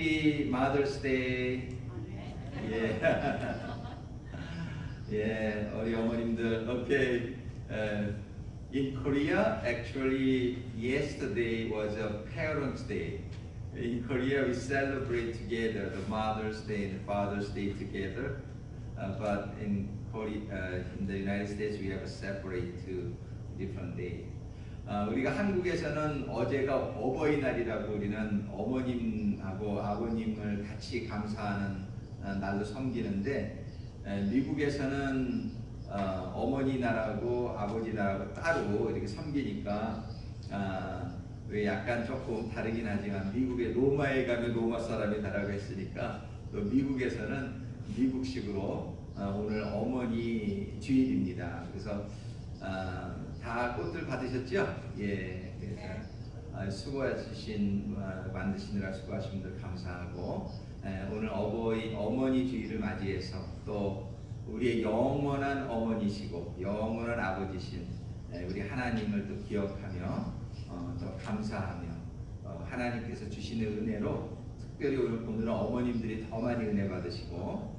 Happy Mother's Day. 예. 예, 우리 어머님들, okay. In Korea, actually, yesterday was a Parents' Day. In Korea, we celebrate together the Mother's Day and Father's Day together. But in Korea, in the United States, we have a separate two different day. 우리가 한국에서는 어제가 어버이날이라고 우리는 어머님하고 아버님을 같이 감사하는 날로 섬기는데 미국에서는 어머니 날하고 아버지 날하고 따로 이렇게 섬기니까 왜 약간 조금 다르긴 하지만 미국의 로마에 가면 로마 사람이 다라고 했으니까 또 미국에서는 미국식으로 오늘 어머니 주일입니다. 그래서 다 꽃들 받으셨죠? 예, 그래서 수고하신 만드시느라 수고하신 분들 감사하고 오늘 어머니 주일을 맞이해서 또 우리의 영원한 어머니시고 영원한 아버지신 우리 하나님을 또 기억하며 또 감사하며 하나님께서 주시는 은혜로 특별히 오늘은 어머님들이 더 많이 은혜 받으시고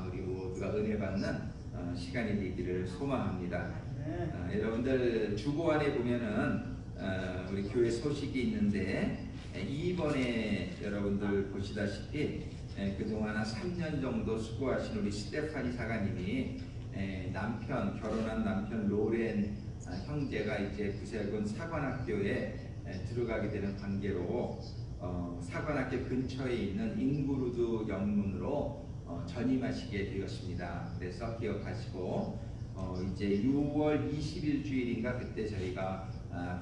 우리 모두가 은혜 받는 시간이 되기를 소망합니다. 여러분들 주보안에 보면은 우리 교회 소식이 있는데 이번에 여러분들 보시다시피 그동안 한 3년 정도 수고하신 우리 스테파니 사가님이 결혼한 남편 로렌 형제가 이제 구세군 사관학교에 들어가게 되는 관계로 사관학교 근처에 있는 잉구루드 영문으로 전임하시게 되었습니다. 그래서 기억하시고 이제 6월 20일 주일인가 그때 저희가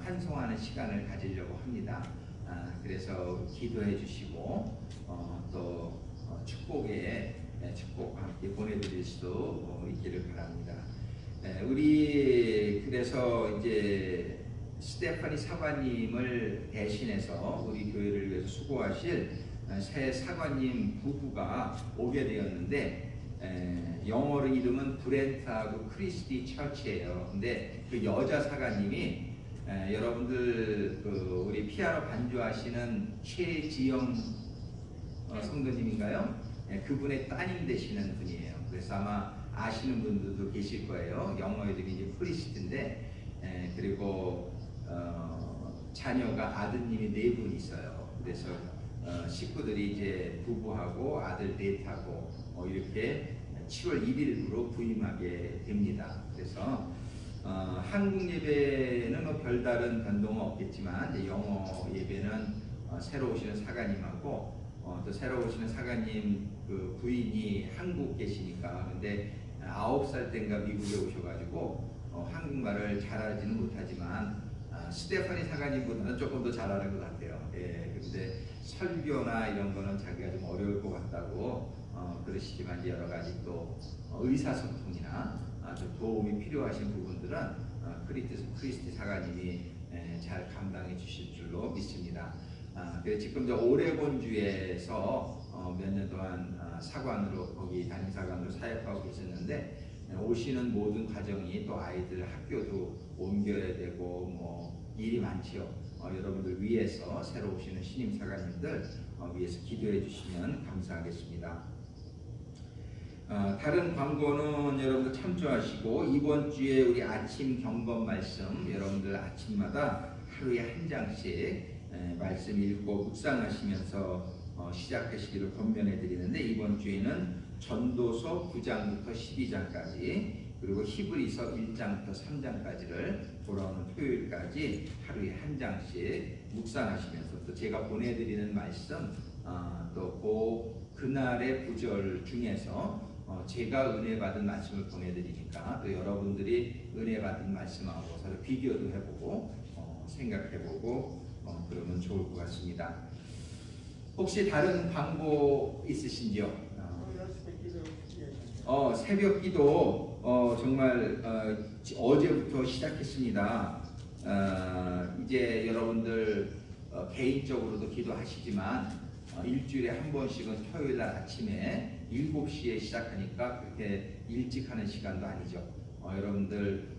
환송하는 시간을 가지려고 합니다. 그래서 기도해 주시고 또 축복에 축복과 함께 보내드릴 수 있기를 바랍니다. 우리 그래서 이제 스테파니 사관님을 대신해서 우리 교회를 위해서 수고하실 새 사관님 부부가 오게 되었는데 영어로 이름은 브렌트하고 크리스티 처치예요. 근데 그 여자 사관님이 여러분들 우리 피아노 반주하시는 최지영 성도님인가요? 그분의 따님 되시는 분이에요. 그래서 아마 아시는 분들도 계실 거예요. 영어 이름이 이제 크리스티인데 그리고 자녀가 아드님이 4분 있어요. 그래서 식구들이 이제 부부하고 아들 넷하고 이렇게 7월 1일부로 부임하게 됩니다. 그래서 한국 예배는 뭐 별다른 변동은 없겠지만 이제 영어 예배는 새로 오시는 사가님하고 또 새로 오시는 사가님 그 부인이 한국 계시니까 근데 9살 때인가 미국에 오셔가지고 한국말을 잘하지는 못하지만 스테파니 사가님보다는 조금 더 잘하는 것 같아요. 예, 근데 설교나 이런 거는 자기가 좀 어려울 것 같다고 그러시지만 이제 여러 가지 또 의사소통이나 좀 도움이 필요하신 부분들은 크리스티 사가님이 잘 감당해 주실 줄로 믿습니다. 그래서 지금 저 오레곤주에서 몇 년 동안 사관으로 거기 담임사관으로 사역하고 계셨는데 오시는 모든 과정이 또 아이들 학교도 옮겨야 되고 뭐 일이 많지요. 여러분들 위해서 새로 오시는 신임 사관님들 위해서 기도해 주시면 감사하겠습니다. 다른 광고는 여러분들 참조하시고 이번 주에 우리 아침 경건 말씀 여러분들 아침마다 하루에 한 장씩 말씀 읽고 묵상하시면서 시작하시기를 권면해 드리는데 이번 주에는 전도서 9장부터 12장까지 그리고 히브리서 1장부터 3장까지를 돌아오는 토요일까지 하루에 한 장씩 묵상하시면서 또 제가 보내드리는 말씀 또 그날의 구절 중에서 제가 은혜 받은 말씀을 보내드리니까 또 여러분들이 은혜 받은 말씀하고 서로 비교도 해보고 생각해보고 그러면 좋을 것 같습니다. 혹시 다른 광고 있으신지요? 새벽 기도 정말 어제부터 시작했습니다. 이제 여러분들 개인적으로도 기도하시지만 일주일에 한 번씩은 토요일 날 아침에 7시에 시작하니까 그렇게 일찍 하는 시간도 아니죠. 여러분들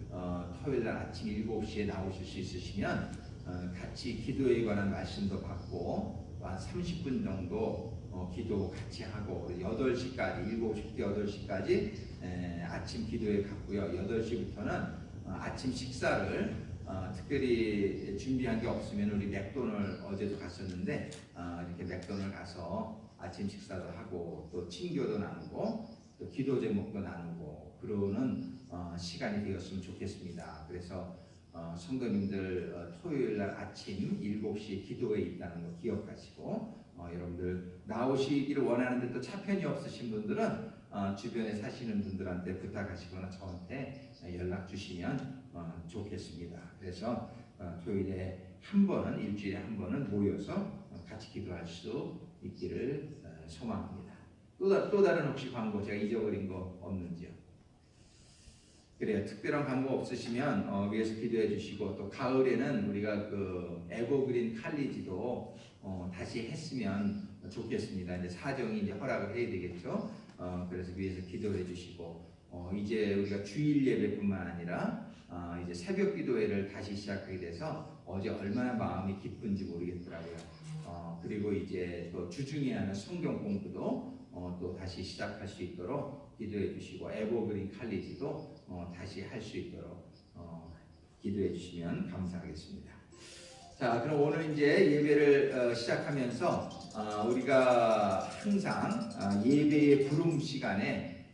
토요일 날 아침 7시에 나오실 수 있으시면 같이 기도에 관한 말씀도 받고 한 30분 정도 기도 같이 하고 8시까지 7시부터 8시까지 아침 기도에 갔고요. 8시부터는 아침 식사를 특별히 준비한 게 없으면 우리 맥도널 어제도 갔었는데 이렇게 맥도널 가서 아침 식사도 하고 또 친교도 나누고 또 기도 제목도 나누고 그러는 시간이 되었으면 좋겠습니다. 그래서 성도님들 토요일날 아침 7시에 기도회 있다는 거 기억하시고 여러분들 나오시기를 원하는데 또 차편이 없으신 분들은 주변에 사시는 분들한테 부탁하시거나 저한테 연락 주시면 좋겠습니다. 그래서 토요일에 한 번은 일주일에 한 번은 모여서 같이 기도할 수 있기를 소망합니다. 또 다른 혹시 광고 제가 잊어버린 거 없는지요? 그래요. 특별한 광고 없으시면 위에서 기도해 주시고 또 가을에는 우리가 그 에버그린 칼리지도 다시 했으면 좋겠습니다. 이제 사정이 이제 허락을 해야 되겠죠. 그래서 위에서 기도해 주시고 이제 우리가 주일 예배뿐만 아니라 이제 새벽 기도회를 다시 시작하게 돼서 어제 얼마나 마음이 기쁜지 모르겠더라고요. 그리고 이제 또 주중에 하는 성경 공부도 또 다시 시작할 수 있도록 기도해 주시고 에버그린 칼리지도 다시 할 수 있도록 기도해 주시면 감사하겠습니다. 자, 그럼 오늘 이제 예배를 시작하면서 우리가 항상 예배의 부름 시간에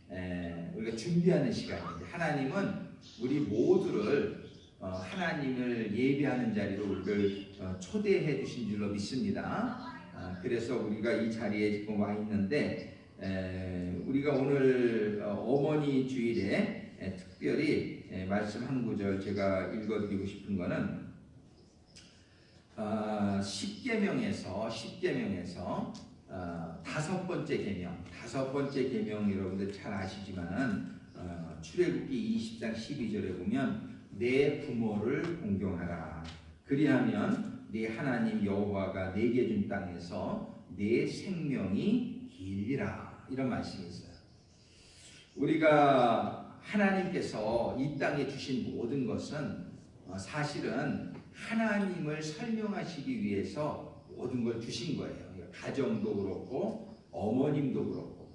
우리가 준비하는 시간입니다. 하나님은 우리 모두를 하나님을 예배하는 자리로 우리를 초대해 주신 줄로 믿습니다. 그래서 우리가 이 자리에 지금 와 있는데 우리가 오늘 어머니 주일에 특별히 말씀 한 구절 제가 읽어드리고 싶은 거는 십계명에서 다섯 번째 계명 여러분들 잘 아시지만은 출애굽기 20장 12절에 보면 내 부모를 공경하라. 그리하면 네 하나님 여호와가 내게 준 땅에서 네 생명이 길리라. 이런 말씀이 있어요. 우리가 하나님께서 이 땅에 주신 모든 것은 사실은 하나님을 설명하시기 위해서 모든 걸 주신 거예요. 가정도 그렇고 어머님도 그렇고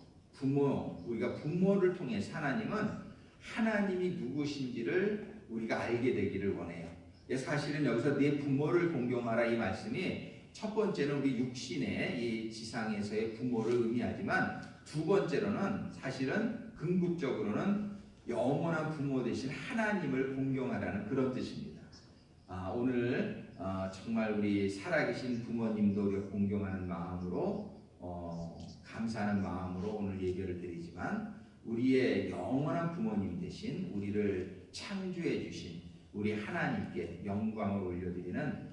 우리가 부모를 통해서 하나님은 하나님이 누구신지를 우리가 알게 되기를 원해요. 사실은 여기서 네 부모를 공경하라 이 말씀이 첫 번째는 우리 육신의 이 지상에서의 부모를 의미하지만 두 번째로는 사실은 궁극적으로는 영원한 부모 되신 하나님을 공경하라는 그런 뜻입니다. 오늘 정말 우리 살아계신 부모님도 우리가 공경하는 마음으로 감사하는 마음으로 오늘 예배를 드리지만 우리의 영원한 부모님 되신 우리를 창조해 주신 우리 하나님께 영광을 올려드리는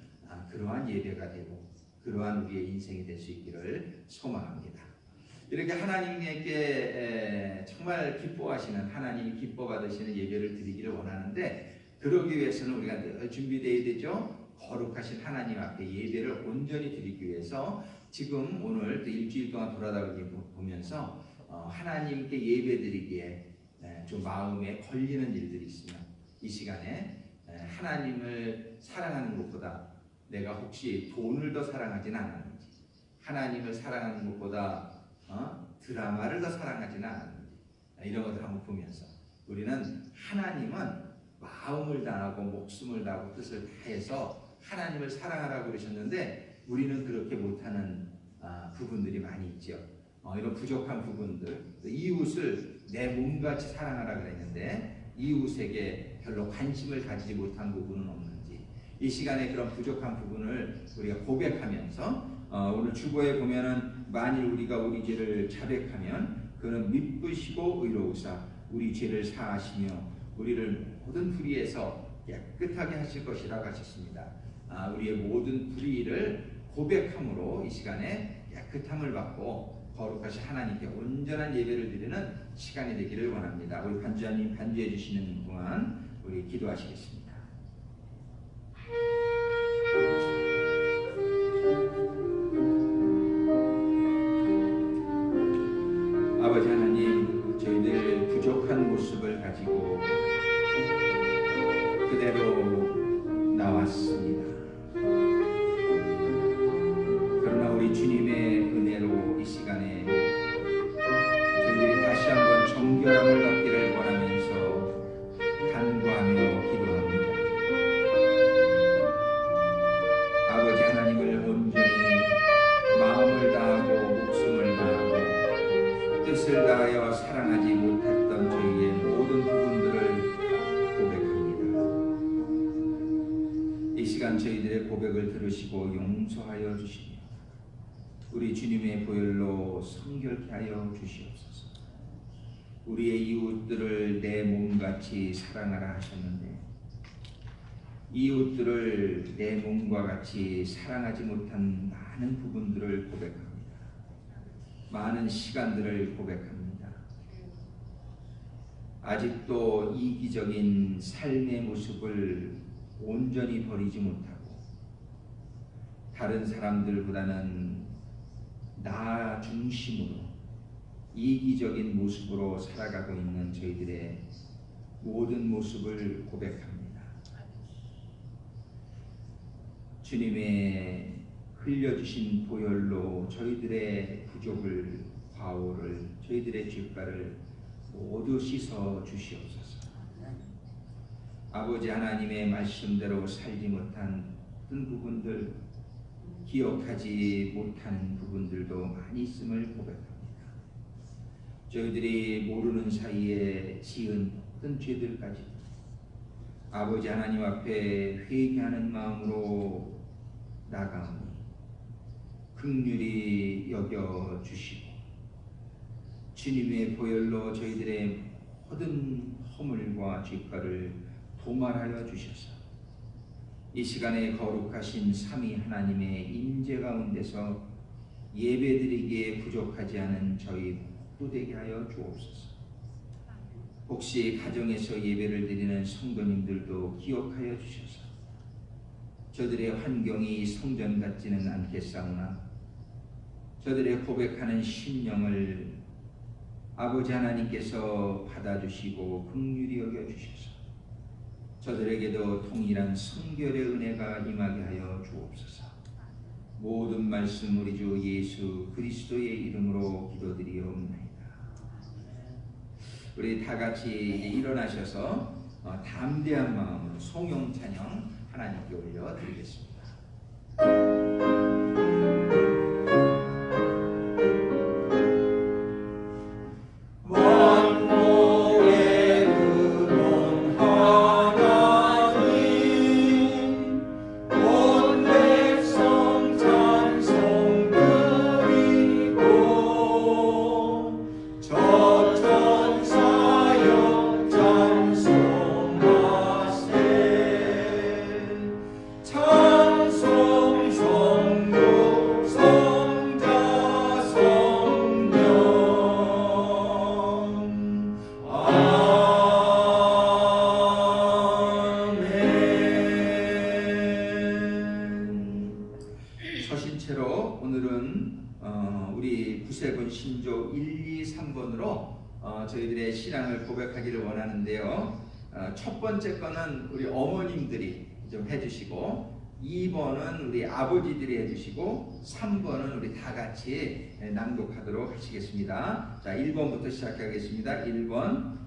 그러한 예배가 되고 그러한 우리의 인생이 될 수 있기를 소망합니다. 이렇게 하나님께 정말 기뻐하시는 하나님이 기뻐 받으시는 예배를 드리기를 원하는데 그러기 위해서는 우리가 늘 준비되어야 되죠. 거룩하신 하나님 앞에 예배를 온전히 드리기 위해서 지금 오늘 또 일주일 동안 돌아다니면서 하나님께 예배 드리기에 좀 마음에 걸리는 일들이 있으면 이 시간에 하나님을 사랑하는 것보다 내가 혹시 돈을 더 사랑하지는 않았는지 하나님을 사랑하는 것보다 드라마를 더 사랑하지는 않았는지 이런 것들 한번 보면서 우리는 하나님은 마음을 다하고 목숨을 다하고 뜻을 다해서 하나님을 사랑하라고 그러셨는데 우리는 그렇게 못하는 부분들이 많이 있죠. 이런 부족한 부분들 이웃을 내 몸같이 사랑하라 그랬는데 이웃에게 별로 관심을 가지지 못한 부분은 없는지 이 시간에 그런 부족한 부분을 우리가 고백하면서 오늘 주보에 보면은 만일 우리가 우리 죄를 자백하면 그는 미쁘시고 의로우사 우리 죄를 사하시며 우리를 모든 불의에서 깨끗하게 하실 것이라고 하셨습니다. 우리의 모든 불의를 고백함으로 이 시간에 깨끗함을 받고 거룩하신 하나님께 온전한 예배를 드리는 시간이 되기를 원합니다. 우리 반주자님 반주해 주시는 동안 우리 기도하시겠습니다. 아버지 하나님, 저희들 부족한 모습을 가지고 그대로 나왔습니다. 그러나 우리 주님의 은혜로 이 시간 고백을 들으시고 용서하여 주시며 우리 주님의 보혈로 성결케 하여 주시옵소서. 우리의 이웃들을 내 몸같이 사랑하라 하셨는데 이웃들을 내 몸과 같이 사랑하지 못한 많은 부분들을 고백합니다. 많은 시간들을 고백합니다. 아직도 이기적인 삶의 모습을 온전히 버리지 못하고 다른 사람들보다는 나 중심으로 이기적인 모습으로 살아가고 있는 저희들의 모든 모습을 고백합니다. 주님의 흘려주신 보혈로 저희들의 부족을, 과오를, 저희들의 죄가를 모두 씻어 주시옵소서. 아버지 하나님의 말씀대로 살지 못한 어떤 부분들, 기억하지 못하는 부분들도 많이 있음을 고백합니다. 저희들이 모르는 사이에 지은 어떤 죄들까지 아버지 하나님 앞에 회개하는 마음으로 나가오니 긍휼히 여겨 주시고 주님의 보혈로 저희들의 모든 허물과 죄가를 도말하여 주셔서 이 시간에 거룩하신 삼위 하나님의 임재 가운데서 예배드리기에 부족하지 않은 저희 모두 되게 하여 주옵소서. 혹시 가정에서 예배를 드리는 성도님들도 기억하여 주셔서 저들의 환경이 성전 같지는 않겠사오나 저들의 고백하는 심령을 아버지 하나님께서 받아주시고 긍휼히 여겨주셔서 저들에게도 동일한 성결의 은혜가 임하게 하여 주옵소서. 모든 말씀 우리 주 예수 그리스도의 이름으로 기도드리옵나이다. 우리 다 같이 일어나셔서 담대한 마음으로 송영 찬양 하나님께 올려드리겠습니다. 서신체로 오늘은 우리 구세군 신조 1, 2, 3번으로 저희들의 신앙을 고백하기를 원하는데요. 첫 번째 거는 우리 어머님들이 좀 해주시고 2번은 우리 아버지들이 해주시고 3번은 우리 다 같이 낭독하도록 하시겠습니다. 자, 1번부터 시작하겠습니다. 1번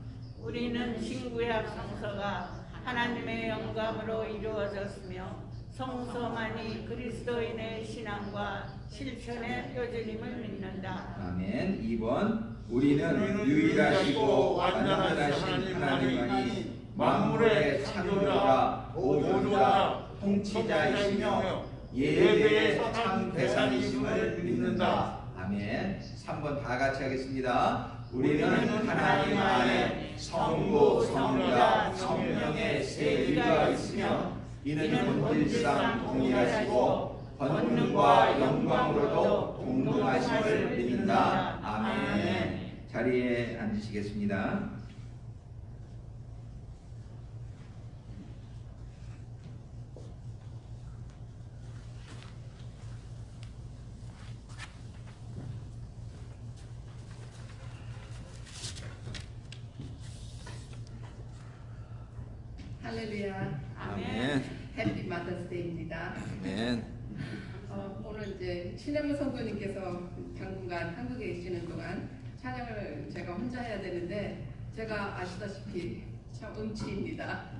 우리는 신구약 성서가 하나님의 영감으로 이루어졌으며 성서만이 그리스도인의 신앙과 실천의 표준임을 믿는다. 아멘. 2번 우리는 유일하시고 완전하신 하나님만이 만물의 창조자, 보존자, 통치자이시며 예배의 참 대상이심을 믿는다. 아멘. 3번 다 같이 하겠습니다. 우리는 하나님 안에 성부, 성자, 성령의 세 위가 있으며 이는 본질상 동일하시고 권능과 영광으로도 동등하심을 믿는다. 아멘. 자리에 앉으시겠습니다. 할렐루야. 아멘. 해피 마더스데이입니다. 아멘. 오늘 이제 신혜무 성도님께서 당분간 한국에 계시는 동안 찬양을 제가 혼자 해야 되는데 제가 아시다시피 참 음치입니다.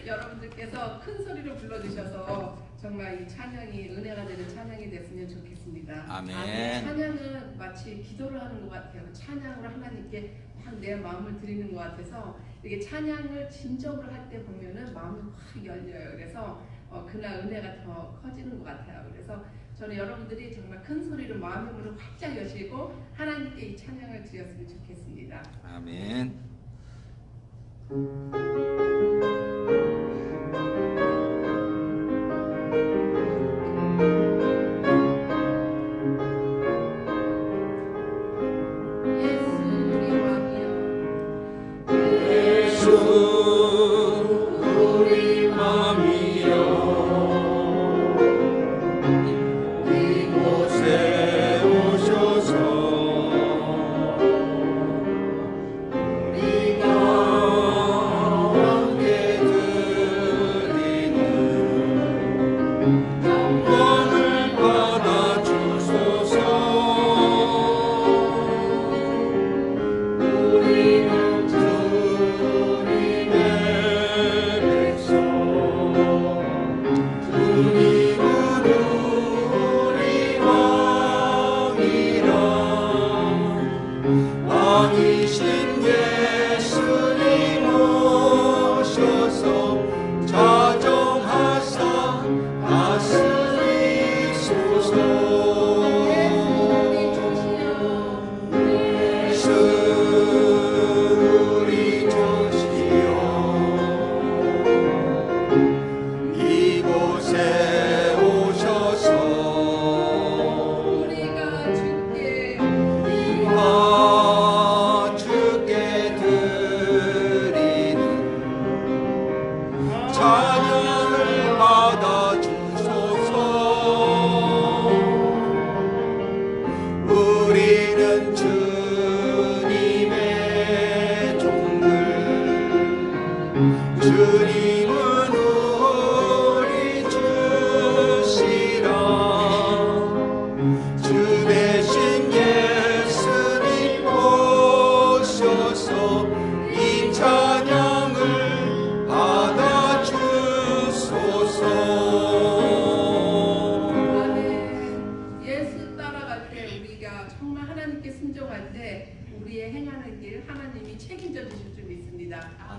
여러분들께서 큰 소리로 불러주셔서 정말 이 찬양이 은혜가 되는 찬양이 됐으면 좋겠습니다. 아멘. 찬양은 마치 기도를 하는 것 같아요. 찬양으로 하나님께 막 내 마음을 드리는 것 같아서 이게 찬양을 진정으로 할 때 보면은 마음이 확 열려요. 그래서 그날 은혜가 더 커지는 것 같아요. 그래서 저는 여러분들이 정말 큰 소리로 마음의 문을 활짝 여시고 하나님께 이 찬양을 드렸으면 좋겠습니다. 아멘.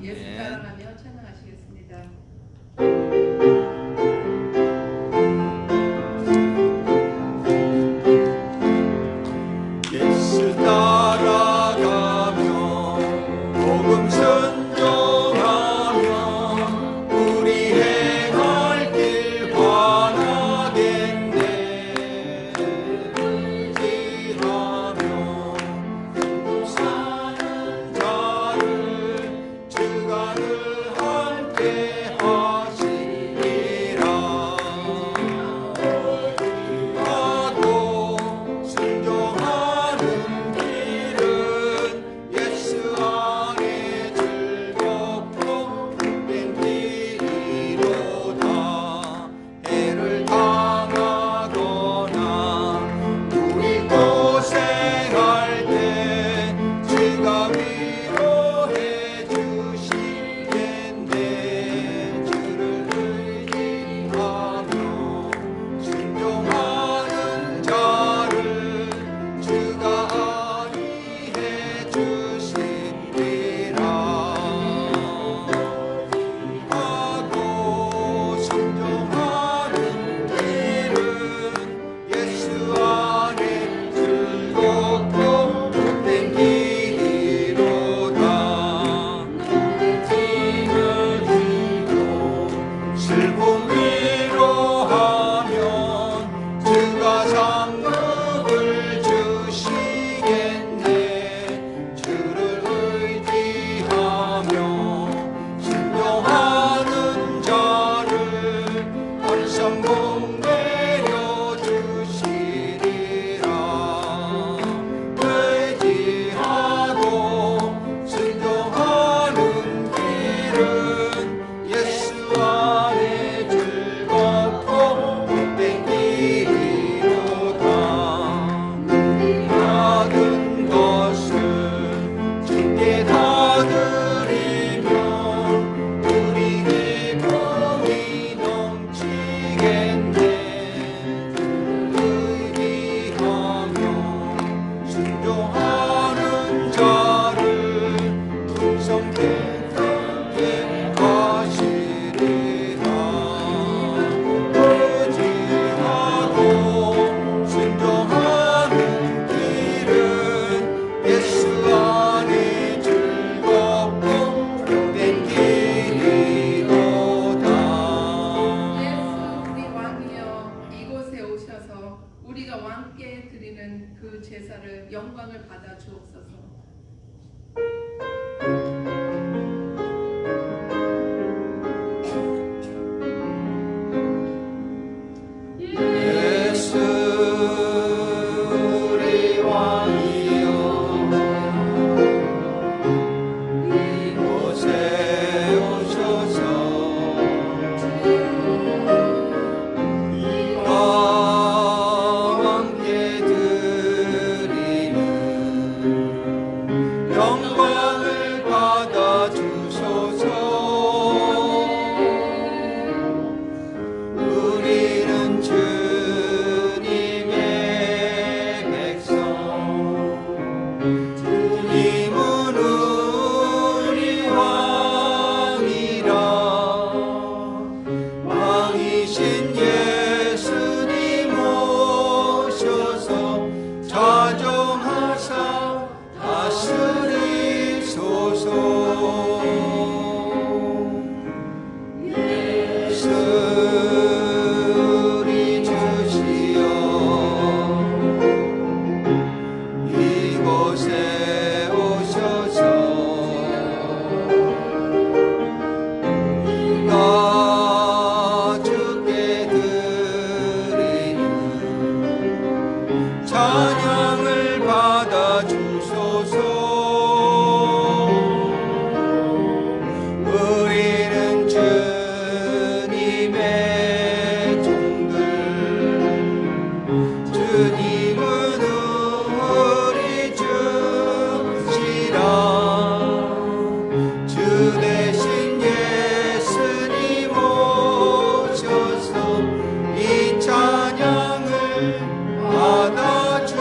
예수 따라가며 찬양하시겠습니다. 예수 따라가며 복음 순종하며 우리 행할 길 환하겠네. 의지하며 사는 자를 주간을 함께 역사를 영광을 받아 주옵소서. 예수 우리 왕이여 이곳에 오셔서 이와 함께 드리는 영광을 받아 주소서. 우리는 주님의 백성, 주님은 우리 왕이라. 왕이신 예수님 오셔서 자정하사 다스리소서. 예수 우리 주시여 이곳에 오셔서 나 주께 드리는 찬양을 받아 주소서. 우리는 주님의 종들, 주님은 우리 주시라. 주 대신 예수님 오셔서 이 찬양을 받아 주소서.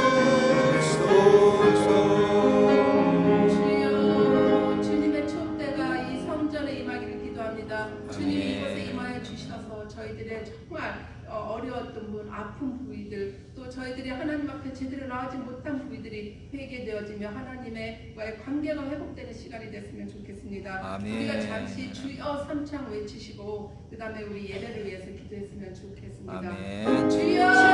주여, 주님의 촛대가 이 성전에 임하기를 기도합니다. 주님 이곳에 임하여 주셔서 저희들의 정말 어려웠던 분, 아픈 부위들, 또 저희들이 하나님 앞에 제대로 나오지 못한 부위들이 회개되어지며 하나님과의 관계가 회복되는 시간이 됐으면 좋겠습니다. 아멘. 우리가 잠시 주여 삼창 외치시고 그 다음에 우리 예배를 위해서 기도했으면 좋겠습니다. 아멘. 주여, 주여,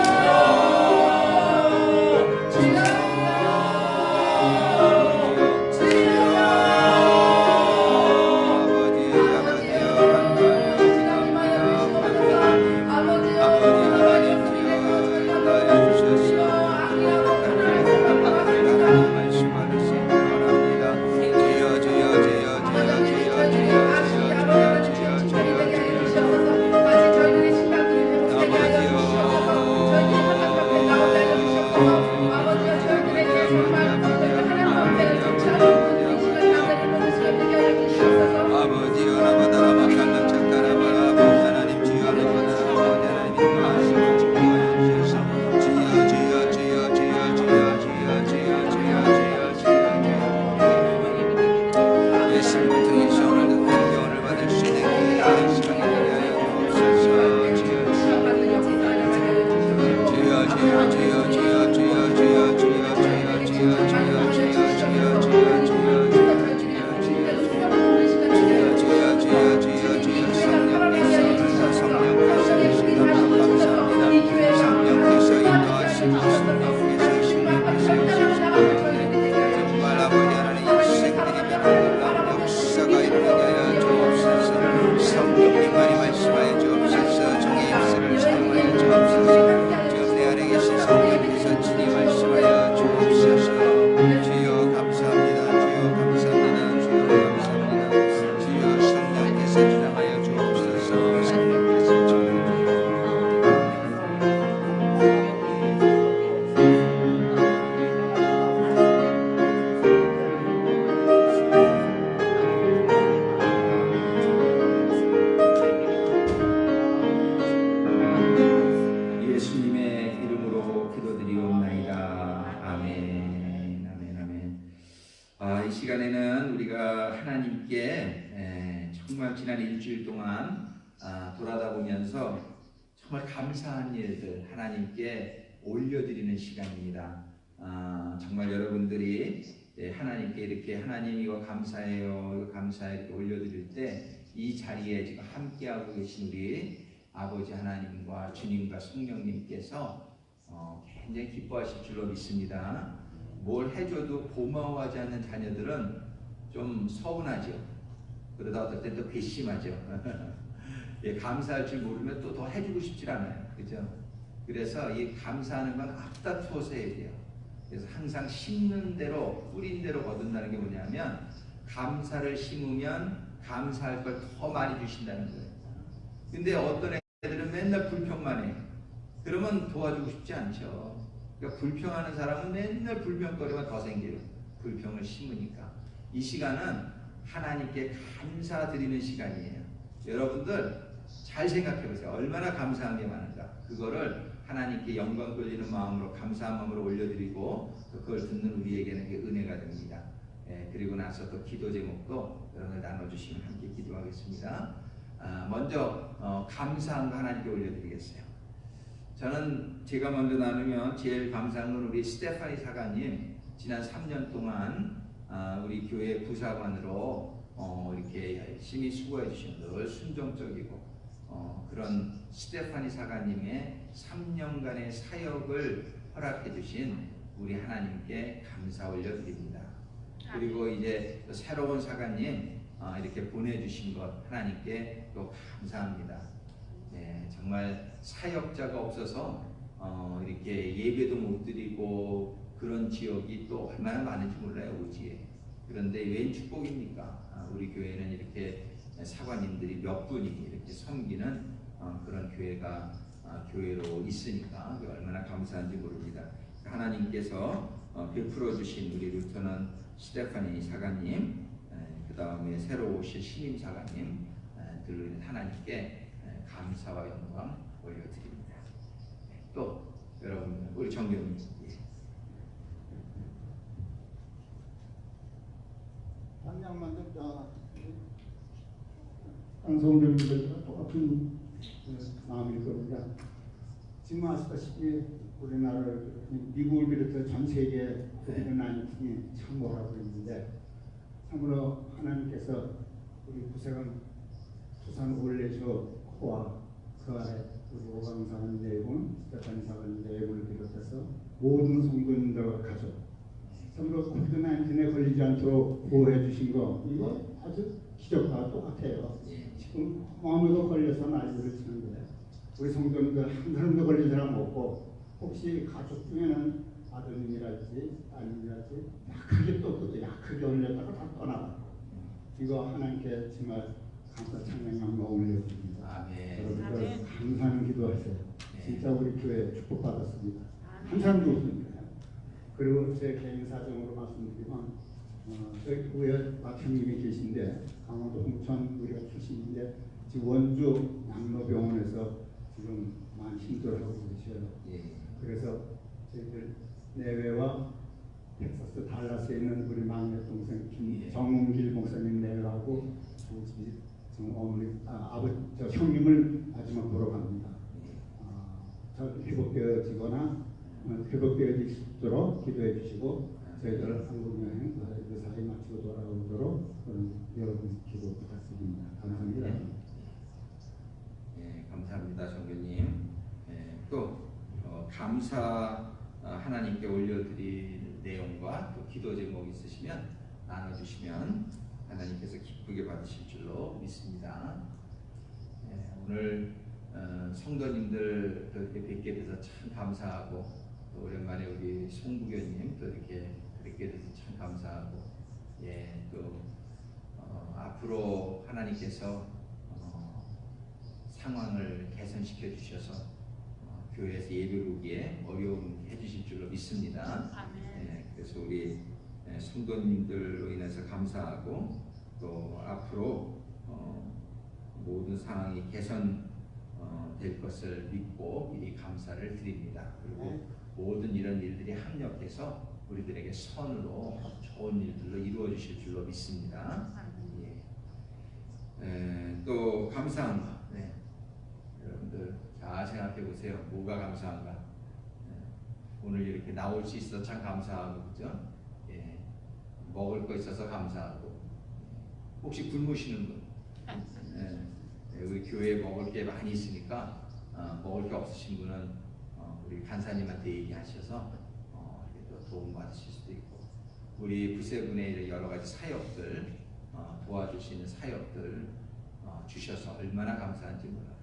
이 시간에는 우리가 하나님께 정말 지난 일주일 동안 돌아다 보면서 정말 감사한 일들 하나님께 올려드리는 시간입니다. 정말 여러분들이 하나님께 이렇게 하나님 이거 감사해요, 이거 감사해 이렇게 올려드릴 때 이 자리에 지금 함께하고 계신 우리 아버지 하나님과 주님과 성령님께서 굉장히 기뻐하실 줄로 믿습니다. 뭘 해줘도 고마워하지 않는 자녀들은 좀 서운하죠. 그러다 어떨 땐 또 괘씸하죠. 예, 감사할 줄 모르면 또 더 해주고 싶지 않아요. 그죠? 그래서 이 감사하는 건 앞다투어서 해야 돼요. 그래서 항상 심는 대로, 뿌린 대로 거둔다는 게 뭐냐면, 감사를 심으면 감사할 걸 더 많이 주신다는 거예요. 근데 어떤 애들은 맨날 불평만 해. 그러면 도와주고 싶지 않죠. 그러니까 불평하는 사람은 맨날 불평거리가 더 생겨요. 불평을 심으니까. 이 시간은 하나님께 감사드리는 시간이에요. 여러분들 잘 생각해 보세요. 얼마나 감사한 게 많은가. 그거를 하나님께 영광 돌리는 마음으로, 감사한 마음으로 올려드리고, 그걸 듣는 우리에게는 그게 은혜가 됩니다. 예, 그리고 나서 또 기도 제목도 여러분들 나눠주시면 함께 기도하겠습니다. 먼저 감사한 거 하나님께 올려드리겠어요. 저는 제가 먼저 나누면 제일 감사한 건 우리 스테파니 사가님, 지난 3년 동안 우리 교회 부사관으로 이렇게 열심히 수고해 주신, 늘 순종적이고 그런 스테파니 사가님의 3년간의 사역을 허락해 주신 우리 하나님께 감사 올려드립니다. 그리고 이제 또 새로운 사가님 이렇게 보내주신 것 하나님께 또 감사합니다. 네, 정말 사역자가 없어서 이렇게 예배도 못 드리고 그런 지역이 또 얼마나 많은지 몰라요, 우지에. 그런데 웬 축복입니까? 우리 교회는 이렇게 사관님들이 몇 분이 이렇게 섬기는 그런 교회가 교회로 있으니까 얼마나 감사한지 모릅니다. 하나님께서 베풀어 주신 우리 루터넌 스테파니 사관님, 그 다음에 새로 오실 신임 사관님 들 하나님께 감사와 영광 올려드립니다. 또 여러분, 우리 정경님, 당장만 방송들과 똑같은 마음일 겁니다. 지금 아시다시피 우리나라를 미국을 비롯해 전 세계 코비드-19이 참모하고 있는데, 참으로 하나님께서 우리 부사관 부산 올레조 코와 그 아래 우리 오강사관 내분, 스테파니 사관 내분을 비롯해서 모든 성도님들과 가족, 참으로 코비드-19에 걸리지 않도록 보호해 주신 거, 이거 아주 기적과 똑같아요. 지금 마음에도 걸려서 난리를 치는데 우리 성도님들 한 사람도 걸린 사람 없고, 혹시 가족 중에는 아드님이랄지 따님이랄지 약하게 또 약하게 걸렸다가 다 떠나고, 이거 하나님께 정말 감사 찬양 영광 올려드립니다. 여러분들 감사하는 기도하세요. 진짜 우리 교회 축복받았습니다. 한 사람도 없습니다. 그리고 제 개인 사정으로 말씀드리면, 저희 교회 마태님이 계신데 강원도 홍천 우리가 출신인데 지금 원주 양로병원에서 지금 많이 힘들어하고 계셔요. 그래서 저희들 내외와 텍사스 달라스에 있는 우리 막내 동생 정웅길 목사님 내외하고 어머니, 저 형님을 마지막 보러 갑니다. 저 회복되어지거나 회복되어질 수 있도록 기도해 주시고, 저희들 한국 여행 그 사이 마치고 돌아오도록 여러분 기도 부탁드립니다. 감사합니다. 네, 감사합니다, 정교님. 또 감사 하나님께 올려드릴 내용과 또 기도 제목 있으시면 나눠주시면 하나님께서 기쁘게 받으실 줄로 믿습니다. 오늘 성도님들 이렇게 뵙게 돼서 참 감사하고, 또 오랜만에 우리 송부교님 또 이렇게 뵙게 돼서 참 감사하고, 또 앞으로 하나님께서 상황을 개선시켜 주셔서 교회에서 예배로기에 어려움 해주실 줄로 믿습니다. 그래서 우리 성도님들로 인해서 감사하고, 또 앞으로 모든 상황이 개선될 것을 믿고 미리 감사를 드립니다. 그리고 모든 이런 일들이 합력해서 우리들에게 선으로 좋은 일들로 이루어 주실 줄로 믿습니다. 또 감사한 거, 여러분들 잘 생각해 보세요. 뭐가 감사한가? 오늘 이렇게 나올 수 있어서 참 감사하고, 그죠? 먹을 거 있어서 감사하고, 혹시 굶으시는 분, 우리 교회에 먹을 게 많이 있으니까 먹을 게 없으신 분은 우리 간사님한테 얘기하셔서 또 도움 받으실 수도 있고 우리 구세군의 여러 가지 사역들 도와줄 수 있는 사역들 주셔서 얼마나 감사한지 몰라요.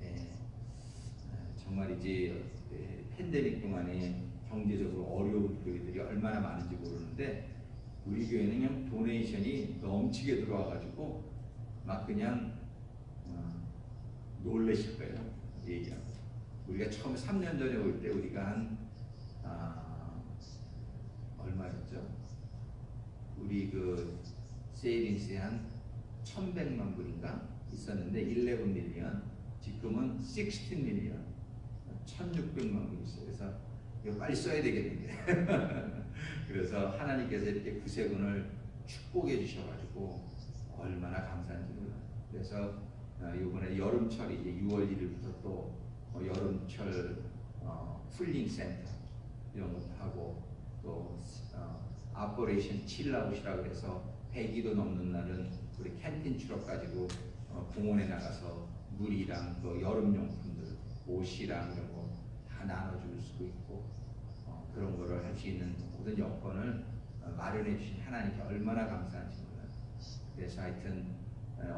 예. 정말이지 팬데믹 동안에 경제적으로 어려운 교회들이 얼마나 많은지 모르는데 우리 교회는 그냥 도네이션이 넘치게 들어와가지고 막 그냥 놀라실 거예요. 얘기하고 우리가 처음 3년 전에 올 때 우리가 한 얼마였죠? 우리 그 세이빙스에 한 1,100만 불인가 있었는데 11 밀리언 지금은 16 밀리언 1,600만 불 있어요. 그래서 이거 빨리 써야 되겠는데 그래서 하나님께서 이렇게 구세군을 축복해 주셔가지고 얼마나 감사한지 몰라요. 그래서 이번에 여름철이 이제 6월 1일부터 또 여름철 쿨링 센터 이런 것도 하고 또 아퍼레이션 칠라웃이라고 해서 100일도 넘는 날은 우리 캔틴 추럭 가지고 공원에 나가서 물이랑 또 여름용품들 옷이랑 이런 거 다 나눠줄 수도 있고 그런 거를 할 수 있는 모든 여건을 마련해 주신 하나님께 얼마나 감사한지 몰라요. 그래서 하여튼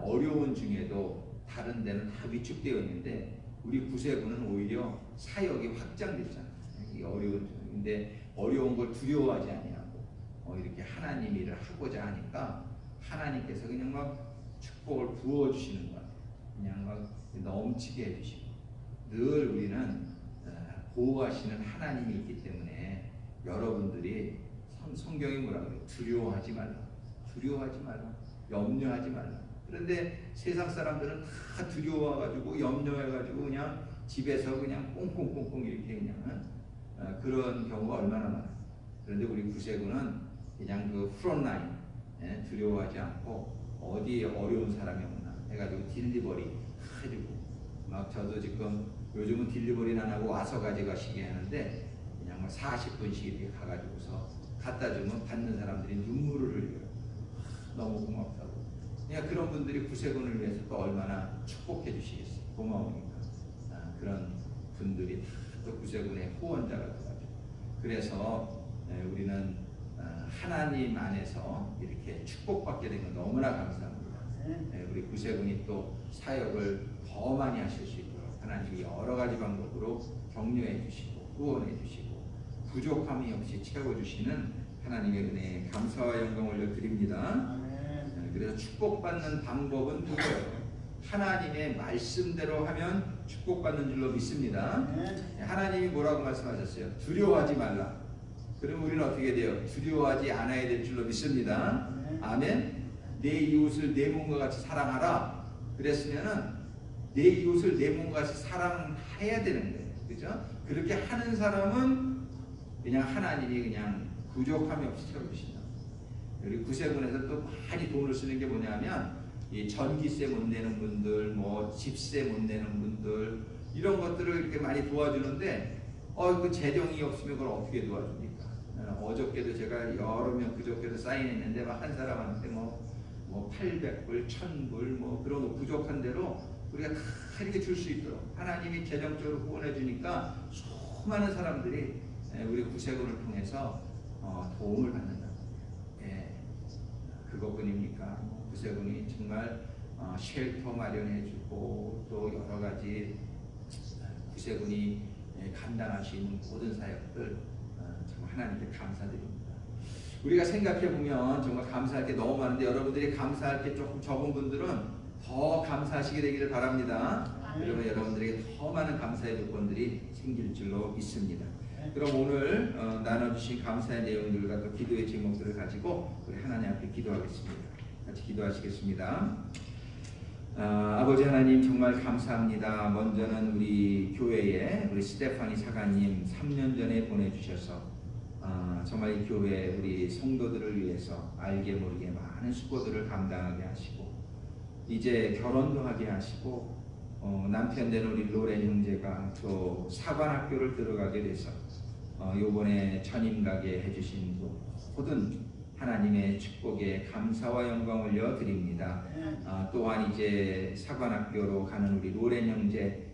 어려운 중에도 다른 데는 다 위축되어 있는데 우리 구세군은 오히려 사역이 확장됐잖아요. 이 어려운 중인데 어려운 걸 두려워하지 아니하고 이렇게 하나님 일을 하고자 하니까 하나님께서 그냥 막 축복을 부어주시는 거예요. 그냥 막 넘치게 해주시고 늘 우리는 보호하시는 하나님이 있기 때문에 여러분들이 성경이 뭐라고 그래요? 두려워하지 말라. 두려워하지 말라. 염려하지 말라. 그런데 세상 사람들은 다 두려워가지고 염려해가지고 그냥 집에서 그냥 꽁꽁꽁꽁 이렇게 그냥 그런 경우가 얼마나 많아요. 그런데 우리 구세군은 그냥 그 프론라인 두려워하지 않고 어디에 어려운 사람이 없나 해가지고 딜리버리 해주고 막 저도 지금 요즘은 딜리버리는 안 하고 와서 가져가시게 하는데 그냥 40분씩 이렇게 가가지고서 갖다 주면 받는 사람들이 눈물을 흘려요. 너무 고맙다고. 그러니까 그런 분들이 구세군을 위해서 또 얼마나 축복해 주시겠어요. 고마우니까. 그런 분들이 또 구세군의 후원자가 돼가지고 그래서 우리는 하나님 안에서 이렇게 축복받게 된 건 너무나 감사합니다. 우리 구세군이 또 사역을 더 많이 하실 수 있도록 하나님이 여러 가지 방법으로 격려해 주시고 후원해 주시고 부족함이 없이 채워주시는 하나님의 은혜에 감사와 영광 올려드립니다. 그래서 축복받는 방법은 그거예요. 하나님의 말씀대로 하면 축복받는 줄로 믿습니다. 하나님이 뭐라고 말씀하셨어요? 두려워하지 말라. 그럼 우리는 어떻게 돼요? 두려워하지 않아야 될 줄로 믿습니다. 아멘. 내 이웃을 내 몸과 같이 사랑하라. 그랬으면은 내 이웃을 내 몸과 같이 사랑해야 되는 거예요. 그죠? 그렇게 하는 사람은 그냥 하나님이 그냥 부족함이 없이 채워주신다. 우리 구세군에서 또 많이 돈을 쓰는 게 뭐냐면 이 전기세 못 내는 분들, 뭐 집세 못 내는 분들 이런 것들을 이렇게 많이 도와주는데 그 재정이 없으면 그걸 어떻게 도와줍니까? 어저께도 제가 여러 명 그저께도 사인했는데 막 한 사람한테 뭐 800불, 1000불 뭐 그런 거 부족한 대로 우리가 다 이렇게 줄 수 있도록 하나님이 재정적으로 후원해 주니까 수많은 사람들이 우리 구세군을 통해서 도움을 받는다. 예, 그것뿐입니까? 구세군이 정말 쉘터 마련해주고 또 여러 가지 구세군이 감당할 수 있는 모든 사역들 정말 하나님께 감사드립니다. 우리가 생각해 보면 정말 감사할 게 너무 많은데 여러분들이 감사할 게 조금 적은 분들은 더 감사하시게 되기를 바랍니다. 그러면 여러분들에게 더 많은 감사의 조건들이 생길 줄로 믿습니다. 그럼 오늘 나눠주신 감사의 내용들과 또 기도의 제목들을 가지고 우리 하나님 앞에 기도하겠습니다. 같이 기도하시겠습니다. 아버지 하나님 정말 감사합니다. 먼저는 우리 교회에 우리 스테파니 사가님 3년 전에 보내주셔서 정말 이 교회 우리 성도들을 위해서 알게 모르게 많은 수고들을 감당하게 하시고 이제 결혼도 하게 하시고 남편 된 우리 로렌 형제가 또 사관학교를 들어가게 돼서 요번에 전임 가게 해주신 모든 하나님의 축복에 감사와 영광 올려드립니다. 또한 이제 사관학교로 가는 우리 로렌 형제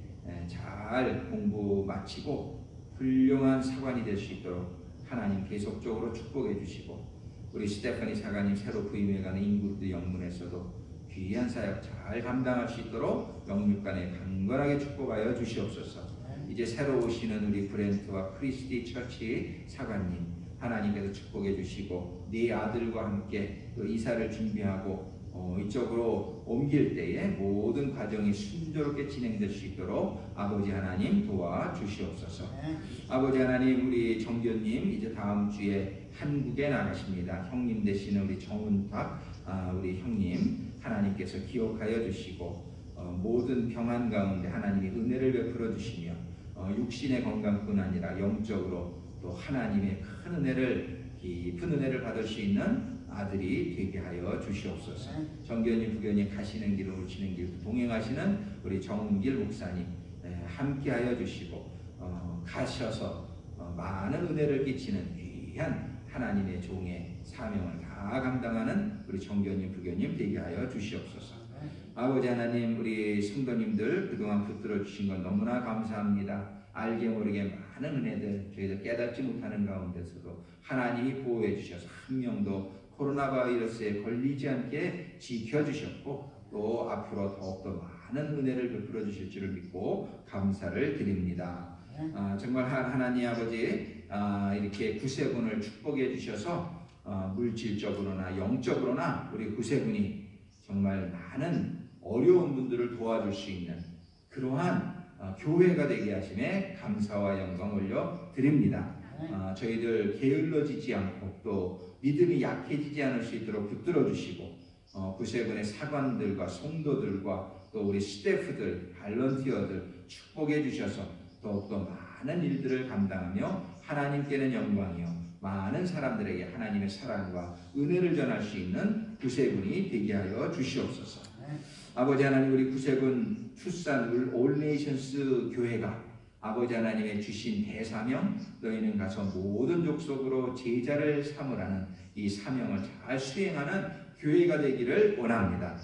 잘 공부 마치고 훌륭한 사관이 될 수 있도록 하나님 계속적으로 축복해 주시고 우리 스테파니 사관님 새로 부임해가는 인구드 영문에서도 귀한 사역 잘 감당할 수 있도록 영육간에 강건하게 축복하여 주시옵소서. 이제 새로 오시는 우리 브렌트와 크리스티 처치 사관님 하나님께서 축복해 주시고 네 아들과 함께 또 이사를 준비하고 이쪽으로 옮길 때에 모든 과정이 순조롭게 진행될 수 있도록 아버지 하나님 도와주시옵소서. 아버지 하나님 우리 정교님 이제 다음 주에 한국에 나가십니다. 형님 되시는 우리 정운탁 우리 형님 하나님께서 기억하여 주시고 모든 평안 가운데 하나님이 은혜를 베풀어 주시며 육신의 건강뿐 아니라 영적으로 또 하나님의 큰 은혜를 깊은 은혜를 받을 수 있는 아들이 되게 하여 주시옵소서. 정교님 부교님 가시는 길 오시는 길 동행하시는 우리 정길 목사님 함께하여 주시고 가셔서 많은 은혜를 끼치는 귀한 하나님의 종의 사명을 다 감당하는 우리 정교님 부교님 되게 하여 주시옵소서. 아버지 하나님 우리 성도님들 그동안 붙들어 주신 건 너무나 감사합니다. 알게 모르게 많은 은혜들 저희들 깨닫지 못하는 가운데서도 하나님이 보호해 주셔서 한 명도 코로나 바이러스에 걸리지 않게 지켜주셨고 또 앞으로 더욱더 많은 은혜를 베풀어 주실 줄을 믿고 감사를 드립니다. 정말 하나님 아버지 이렇게 구세군을 축복해 주셔서 물질적으로나 영적으로나 우리 구세군이 정말 많은 어려운 분들을 도와줄 수 있는 그러한 교회가 되게 하심에 감사와 영광 올려 드립니다. 저희들 게을러지지 않고 또 믿음이 약해지지 않을 수 있도록 붙들어 주시고 구세군의 사관들과 성도들과 또 우리 스태프들, 발런티어들 축복해 주셔서 더욱더 많은 일들을 감당하며 하나님께는 영광이요 많은 사람들에게 하나님의 사랑과 은혜를 전할 수 있는 구세군이 되게 하여 주시옵소서. 아버지 하나님 우리 구세군 투싼 올네이션스 교회가 아버지 하나님의 주신 대사명 너희는 가서 모든 족속으로 제자를 삼으라는 이 사명을 잘 수행하는 교회가 되기를 원합니다.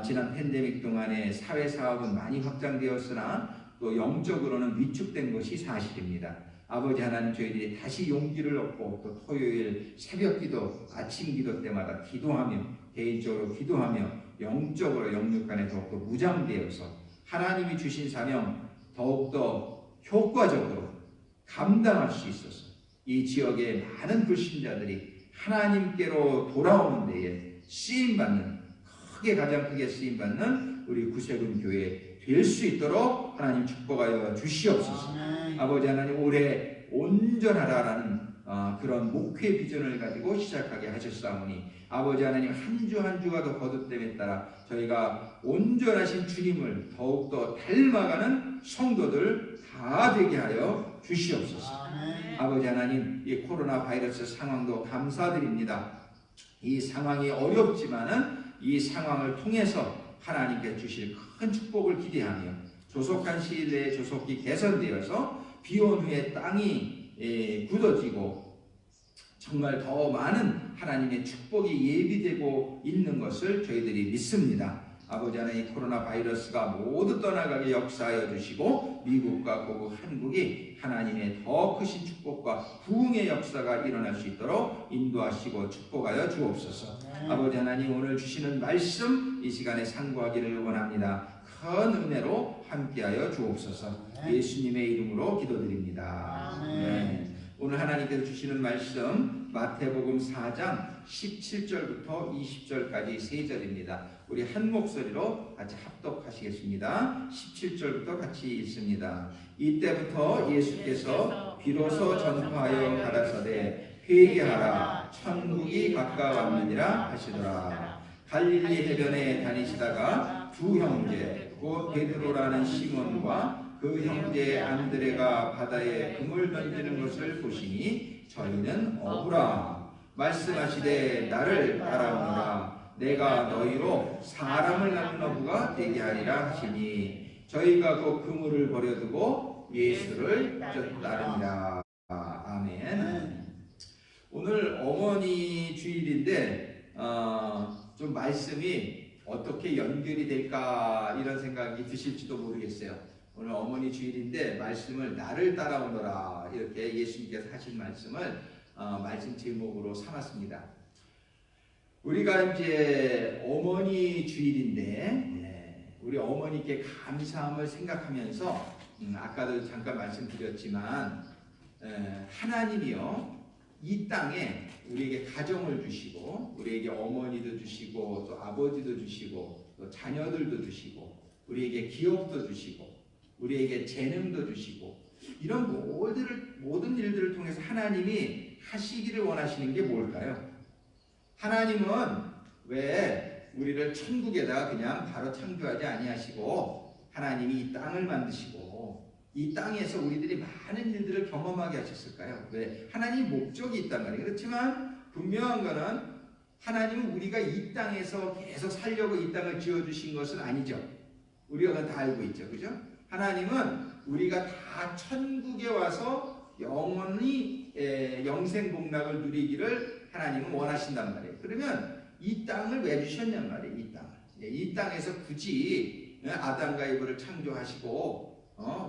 지난 팬데믹 동안에 사회사업은 많이 확장되었으나 또 영적으로는 위축된 것이 사실입니다. 아버지 하나님 저희들이 다시 용기를 얻고 또 토요일 새벽기도 아침기도 때마다 기도하며 개인적으로 기도하며 영적으로 영육간에 더욱더 무장되어서 하나님이 주신 사명 더욱더 효과적으로 감당할 수 있어서 이 지역의 많은 불신자들이 하나님께로 돌아오는 데에 쓰임받는 가장 크게 쓰임받는 우리 구세군 교회 될 수 있도록 하나님 축복하여 주시옵소서. 아버지 하나님 올해 온전하라라는 그런 목회 비전을 가지고 시작하게 하셨사오니 아버지 하나님 한 주 한 주가 더 거듭됨에 따라 저희가 온전하신 주님을 더욱더 닮아가는 성도들 다 되게 하여 주시옵소서. 아버지 하나님 이 코로나 바이러스 상황도 감사드립니다. 이 상황이 어렵지만은 이 상황을 통해서 하나님께 주실 큰 축복을 기대하며 조속한 시일 내에 조속히 개선되어서 비온 후에 땅이 굳어지고 정말 더 많은 하나님의 축복이 예비되고 있는 것을 저희들이 믿습니다. 아버지 하나님 코로나 바이러스가 모두 떠나가게 역사하여 주시고 미국과 고국 한국이 하나님의 더 크신 축복과 부흥의 역사가 일어날 수 있도록 인도하시고 축복하여 주옵소서. 아버지 하나님 오늘 주시는 말씀 이 시간에 상고하기를 원합니다. 큰 은혜로 함께하여 주옵소서. 예수님의 이름으로 기도드립니다. 오늘 하나님께서 주시는 말씀 마태복음 4장 17절부터 20절까지 3절입니다. 우리 한 목소리로 같이 합독하시겠습니다. 17절부터 같이 읽습니다. 이때부터 예수께서 비로소 전파하여 가라사대 회개하라 천국이 가까웠느니라 하시더라. 갈릴리 해변에 다니시다가 두 형제 곧 베드로라는 시몬과 그 형제 안드레가 바다에 금을 던지는 것을 보시니 저희는 어부라. 말씀하시되 나를 따라오너라. 내가 너희로 사람을 낳는 어부가 되게 하리라 하시니 저희가 그 그물을 버려두고 예수를 따르니라. 아멘. 오늘 어머니 주일인데 좀 말씀이 어떻게 연결이 될까 이런 생각이 드실지도 모르겠어요. 오늘 어머니 주일인데 말씀을 나를 따라오너라 이렇게 예수님께서 하신 말씀을 말씀 제목으로 삼았습니다. 우리가 이제 어머니 주일인데 우리 어머니께 감사함을 생각하면서 아까도 잠깐 말씀드렸지만 하나님이요 이 땅에 우리에게 가정을 주시고 우리에게 어머니도 주시고 또 아버지도 주시고 또 자녀들도 주시고 우리에게 기업도 주시고 우리에게 재능도 주시고 이런 모든 일들을 통해서 하나님이 하시기를 원하시는 게 뭘까요? 하나님은 왜 우리를 천국에다가 그냥 바로 창조하지 아니하시고 하나님이 이 땅을 만드시고 이 땅에서 우리들이 많은 일들을 경험하게 하셨을까요? 왜? 하나님 목적이 있단 말이에요. 그렇지만 분명한 거는 하나님은 우리가 이 땅에서 계속 살려고 이 땅을 지어주신 것은 아니죠. 우리가 다 알고 있죠. 그죠? 하나님은 우리가 다 천국에 와서 영원히 영생복락을 누리기를 하나님은 원하신단 말이에요. 그러면 이 땅을 왜 주셨냔 말이에요. 이 땅을. 이 땅에서 굳이 아담과 이브를 창조하시고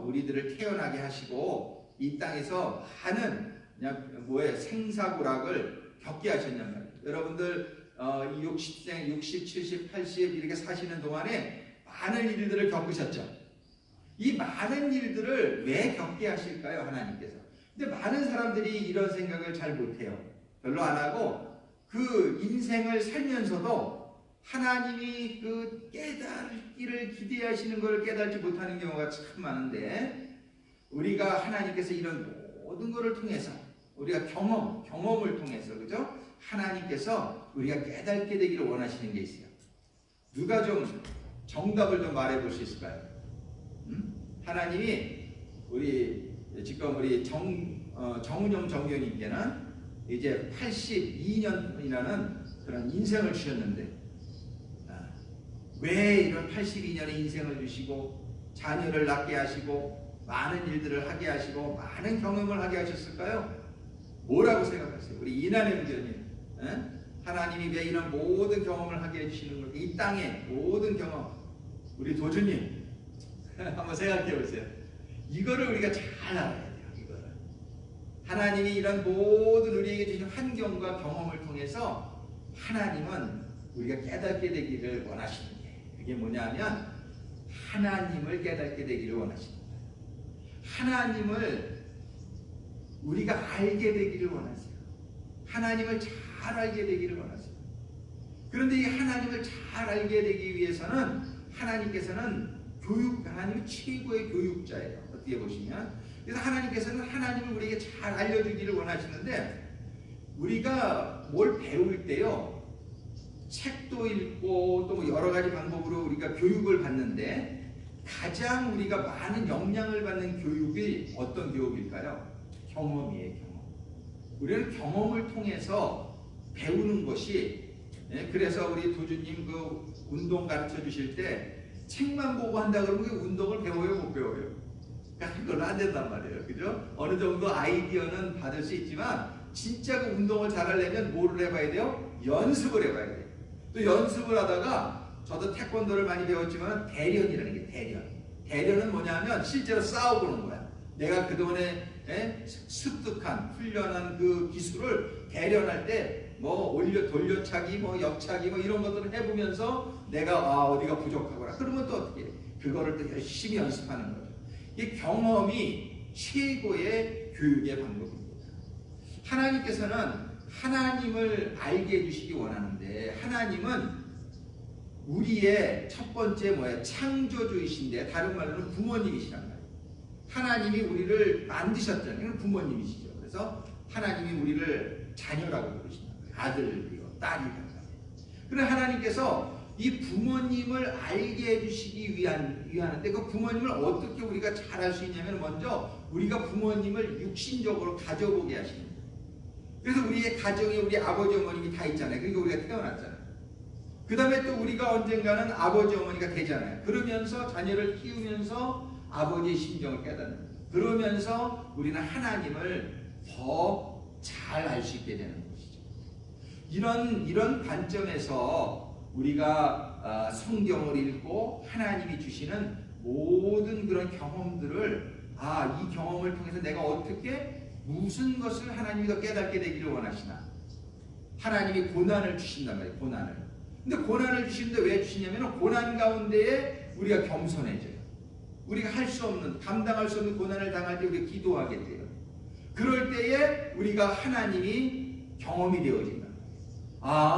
우리들을 태어나게 하시고 이 땅에서 많은 그냥 생사고락을 겪게 하셨냔 말이에요. 여러분들 60생, 60, 70, 80 이렇게 사시는 동안에 많은 일들을 겪으셨죠. 이 많은 일들을 왜 겪게 하실까요? 하나님께서. 근데 많은 사람들이 이런 생각을 잘 못해요. 별로 안 하고 그 인생을 살면서도 하나님이 그 깨닫기를 기대하시는 것을 깨닫지 못하는 경우가 참 많은데 우리가 하나님께서 이런 모든 것을 통해서 우리가 경험을 통해서 그죠? 하나님께서 우리가 깨닫게 되기를 원하시는 게 있어요. 누가 좀 정답을 좀 말해 볼 수 있을까요? 하나님이 지금 우리 정은영 정교님께는 이제 82년이라는 그런 인생을 주셨는데 왜 이런 82년의 인생을 주시고 자녀를 낳게 하시고 많은 일들을 하게 하시고 많은 경험을 하게 하셨을까요? 뭐라고 생각하세요? 우리 이난의 부녀님 하나님이 왜 이런 모든 경험을 하게 해주시는 걸까? 이 땅의 모든 경험 우리 도주님 한번 생각해 보세요. 이거를 우리가 잘 알아야 돼요. 이거를 하나님이 이런 모든 우리에게 주신 환경과 경험을 통해서 하나님은 우리가 깨닫게 되기를 원하시는 게 그게 뭐냐면 하나님을 깨닫게 되기를 원하시는 거예요. 하나님을 우리가 알게 되기를 원하세요. 하나님을 잘 알게 되기를 원하세요. 그런데 이 하나님을 잘 알게 되기 위해서는 하나님께서는 하나님이 최고의 교육자예요. 어떻게 보시면. 그래서 하나님께서는 하나님을 우리에게 잘 알려주기를 원하시는데 우리가 뭘 배울 때요. 책도 읽고 또 여러 가지 방법으로 우리가 교육을 받는데 가장 우리가 많은 영향을 받는 교육이 어떤 교육일까요? 경험이에요. 경험. 우리는 경험을 통해서 배우는 것이 그래서 우리 도주님 그 운동 가르쳐 주실 때 책만 보고 한다 그러면 운동을 배워요? 못 배워요? 그걸로 안 된단 말이에요. 그죠? 어느 정도 아이디어는 받을 수 있지만 진짜 그 운동을 잘하려면 뭐를 해봐야 돼요? 연습을 해봐야 돼요. 또 연습을 하다가 저도 태권도를 많이 배웠지만 대련이라는 게 대련은 뭐냐면 실제로 싸워보는 거야. 내가 그동안에 습득한 훈련한 그 기술을 대련할 때 뭐 돌려차기 뭐 옆차기 뭐 이런 것들을 해보면서 내가 어디가 부족하구나 그러면 또 어떻게 해? 그거를 또 열심히 연습하는 거죠. 이 경험이 최고의 교육의 방법입니다. 하나님께서는 하나님을 알게 해주시기 원하는데 하나님은 우리의 첫 번째 창조주이신데 다른 말로는 부모님이시란 말이에요. 하나님이 우리를 만드셨잖아요. 부모님이시죠. 그래서 하나님이 우리를 자녀라고 부르신다. 아들이요, 딸이라고 합니다. 그래서 하나님께서 이 부모님을 알게 해주시기 위하는데 그 부모님을 어떻게 우리가 잘 알 수 있냐면 먼저 우리가 부모님을 육신적으로 가져보게 하시는 거예요. 그래서 우리의 가정에 우리 아버지 어머님이 다 있잖아요. 그러니까 우리가 태어났잖아요. 그 다음에 또 우리가 언젠가는 아버지 어머니가 되잖아요. 그러면서 자녀를 키우면서 아버지의 심정을 깨닫는 거예요. 그러면서 우리는 하나님을 더 잘 알 수 있게 되는 것이죠. 이런 관점에서 우리가 성경을 읽고 하나님이 주시는 모든 그런 경험들을 이 경험을 통해서 내가 어떻게 무슨 것을 하나님이 더 깨닫게 되기를 원하시나. 하나님이 고난을 주신단 말이에요. 고난을. 근데 고난을 주시는데 왜 주시냐면 고난 가운데에 우리가 겸손해져요. 우리가 할 수 없는, 감당할 수 없는 고난을 당할 때 우리가 기도하게 돼요. 그럴 때에 우리가 하나님이 경험이 되어진다.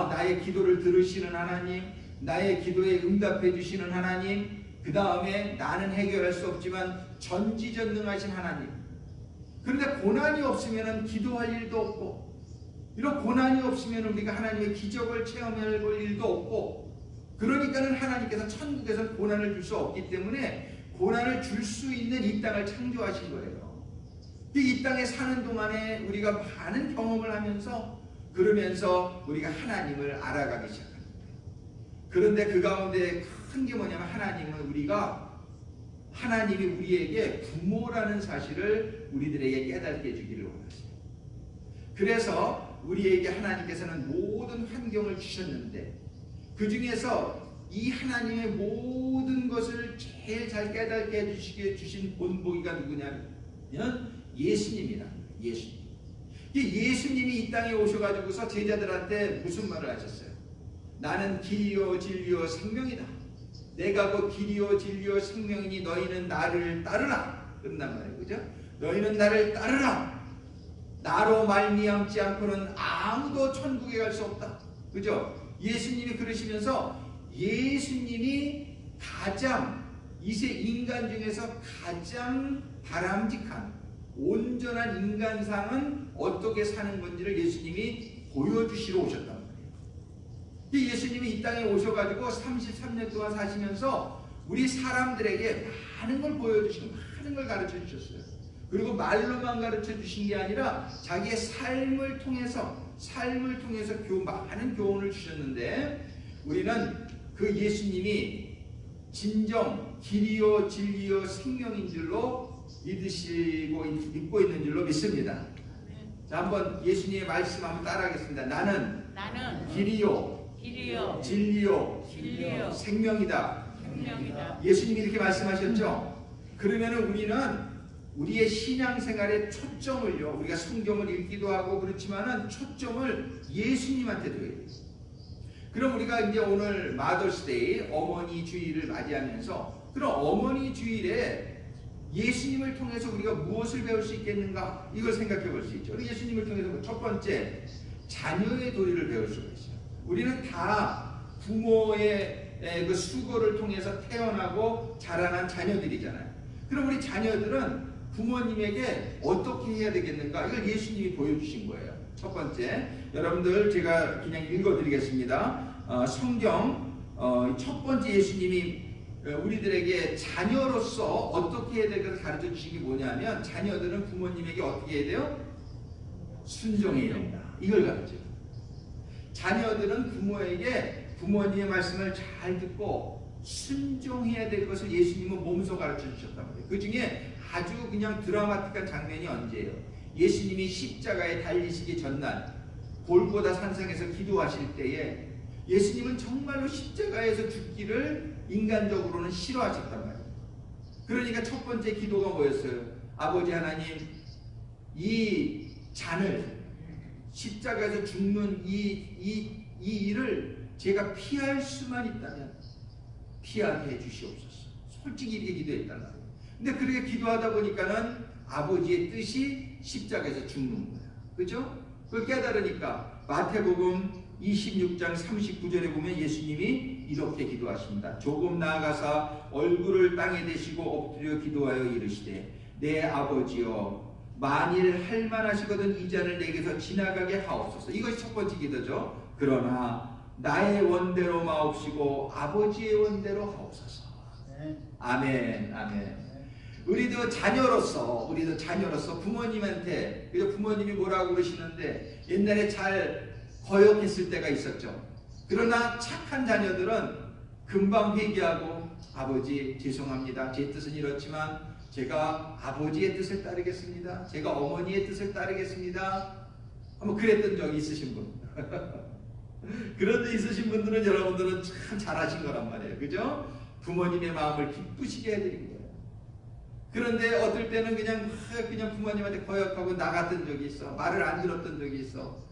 나의 기도를 들으시는 하나님, 나의 기도에 응답해 주시는 하나님, 그 다음에 나는 해결할 수 없지만 전지전능하신 하나님. 그런데 고난이 없으면 기도할 일도 없고, 이런 고난이 없으면 우리가 하나님의 기적을 체험해 볼 일도 없고, 그러니까는 하나님께서 천국에서 고난을 줄 수 없기 때문에 고난을 줄 수 있는 이 땅을 창조하신 거예요. 이 땅에 사는 동안에 우리가 많은 경험을 하면서, 그러면서 우리가 하나님을 알아가기 시작합니다. 그런데 그 가운데 큰 게 뭐냐면 하나님이 우리에게 부모라는 사실을 우리들에게 깨닫게 해주기를 원하십니다. 그래서 우리에게 하나님께서는 모든 환경을 주셨는데, 그 중에서 이 하나님의 모든 것을 제일 잘 깨닫게 해주시게 주신 본보기가 누구냐면 예수님이란 거예요. 예수님이 이 땅에 오셔가지고서 제자들한테 무슨 말을 하셨어요? 나는 길이요 진리요 생명이다. 내가 곧 길이요 진리요 생명이니 너희는 나를 따르라. 끝난 말이에요. 그죠? 너희는 나를 따르라. 나로 말미암지 않고는 아무도 천국에 갈 수 없다. 그죠? 예수님이 그러시면서 예수님이 가장 이세 인간 중에서 가장 바람직한 온전한 인간상은 어떻게 사는 건지를 예수님이 보여주시러 오셨단 말이에요. 예수님이 이 땅에 오셔가지고 33년 동안 사시면서 우리 사람들에게 많은 걸 보여주시고 많은 걸 가르쳐 주셨어요. 그리고 말로만 가르쳐 주신 게 아니라 자기의 삶을 통해서 많은 교훈을 주셨는데, 우리는 그 예수님이 진정 길이요 진리요 생명인 줄로 믿고 있는 줄로 믿습니다. 자, 한번 예수님의 말씀 한번 따라하겠습니다. 나는 길이요 진리요 생명이다. 예수님이 이렇게 말씀하셨죠. 그러면 우리는 우리의 신앙생활의 초점을요, 우리가 성경을 읽기도 하고 그렇지만은 초점을 예수님한테 둬야 돼요. 그럼 우리가 이제 오늘 마더스데이 어머니 주일을 맞이하면서, 그럼 어머니 주일에 예수님을 통해서 우리가 무엇을 배울 수 있겠는가, 이걸 생각해 볼 수 있죠. 예수님을 통해서 첫 번째, 자녀의 도리를 배울 수가 있어요. 우리는 다 부모의 그 수고를 통해서 태어나고 자라난 자녀들이잖아요. 그럼 우리 자녀들은 부모님에게 어떻게 해야 되겠는가, 이걸 예수님이 보여주신 거예요. 첫 번째, 여러분들 제가 그냥 읽어드리겠습니다. 성경 첫 번째 예수님이 우리들에게 자녀로서 어떻게 해야 될까 가르쳐 주신 게 뭐냐면, 자녀들은 부모님에게 어떻게 해야 돼요? 순종해야 된다. 이걸 가르쳐요. 자녀들은 부모님의 말씀을 잘 듣고 순종해야 될 것을 예수님은 몸소 가르쳐 주셨단 말이에요. 그 중에 아주 그냥 드라마틱한 장면이 언제예요? 예수님이 십자가에 달리시기 전날 골고다 산상에서 기도하실 때에 예수님은 정말로 십자가에서 죽기를 인간적으로는 싫어하셨단 말이에요. 그러니까 첫 번째 기도가 뭐였어요? 아버지 하나님, 이 잔을, 십자가에서 죽는 이 일을 제가 피할 수만 있다면 피하게 해주시옵소서. 솔직히 이렇게 기도했단 말이에요. 근데 그렇게 기도하다 보니까는 아버지의 뜻이 십자가에서 죽는 거야. 그죠? 그걸 깨달으니까 마태복음 26장 39절에 보면 예수님이 이렇게 기도하십니다. 조금 나아가사 얼굴을 땅에 대시고 엎드려 기도하여 이르시되, 내 아버지여, 만일 할만하시거든 이 잔을 내게서 지나가게 하옵소서. 이것이 첫 번째 기도죠. 그러나 나의 원대로 마옵시고 아버지의 원대로 하옵소서. 아멘, 아멘. 우리도 자녀로서 부모님한테, 부모님이 뭐라고 그러시는데 옛날에 잘 거역했을 때가 있었죠. 그러나 착한 자녀들은 금방 회개하고, 아버지 죄송합니다. 제 뜻은 이렇지만 제가 아버지의 뜻을 따르겠습니다. 제가 어머니의 뜻을 따르겠습니다. 한번 그랬던 적이 있으신 분. 그런 데 있으신 분들은 여러분들은 참 잘하신 거란 말이에요. 그죠? 부모님의 마음을 기쁘시게 해드린 거예요. 그런데 어떨 때는 그냥 부모님한테 거역하고 나갔던 적이 있어. 말을 안 들었던 적이 있어.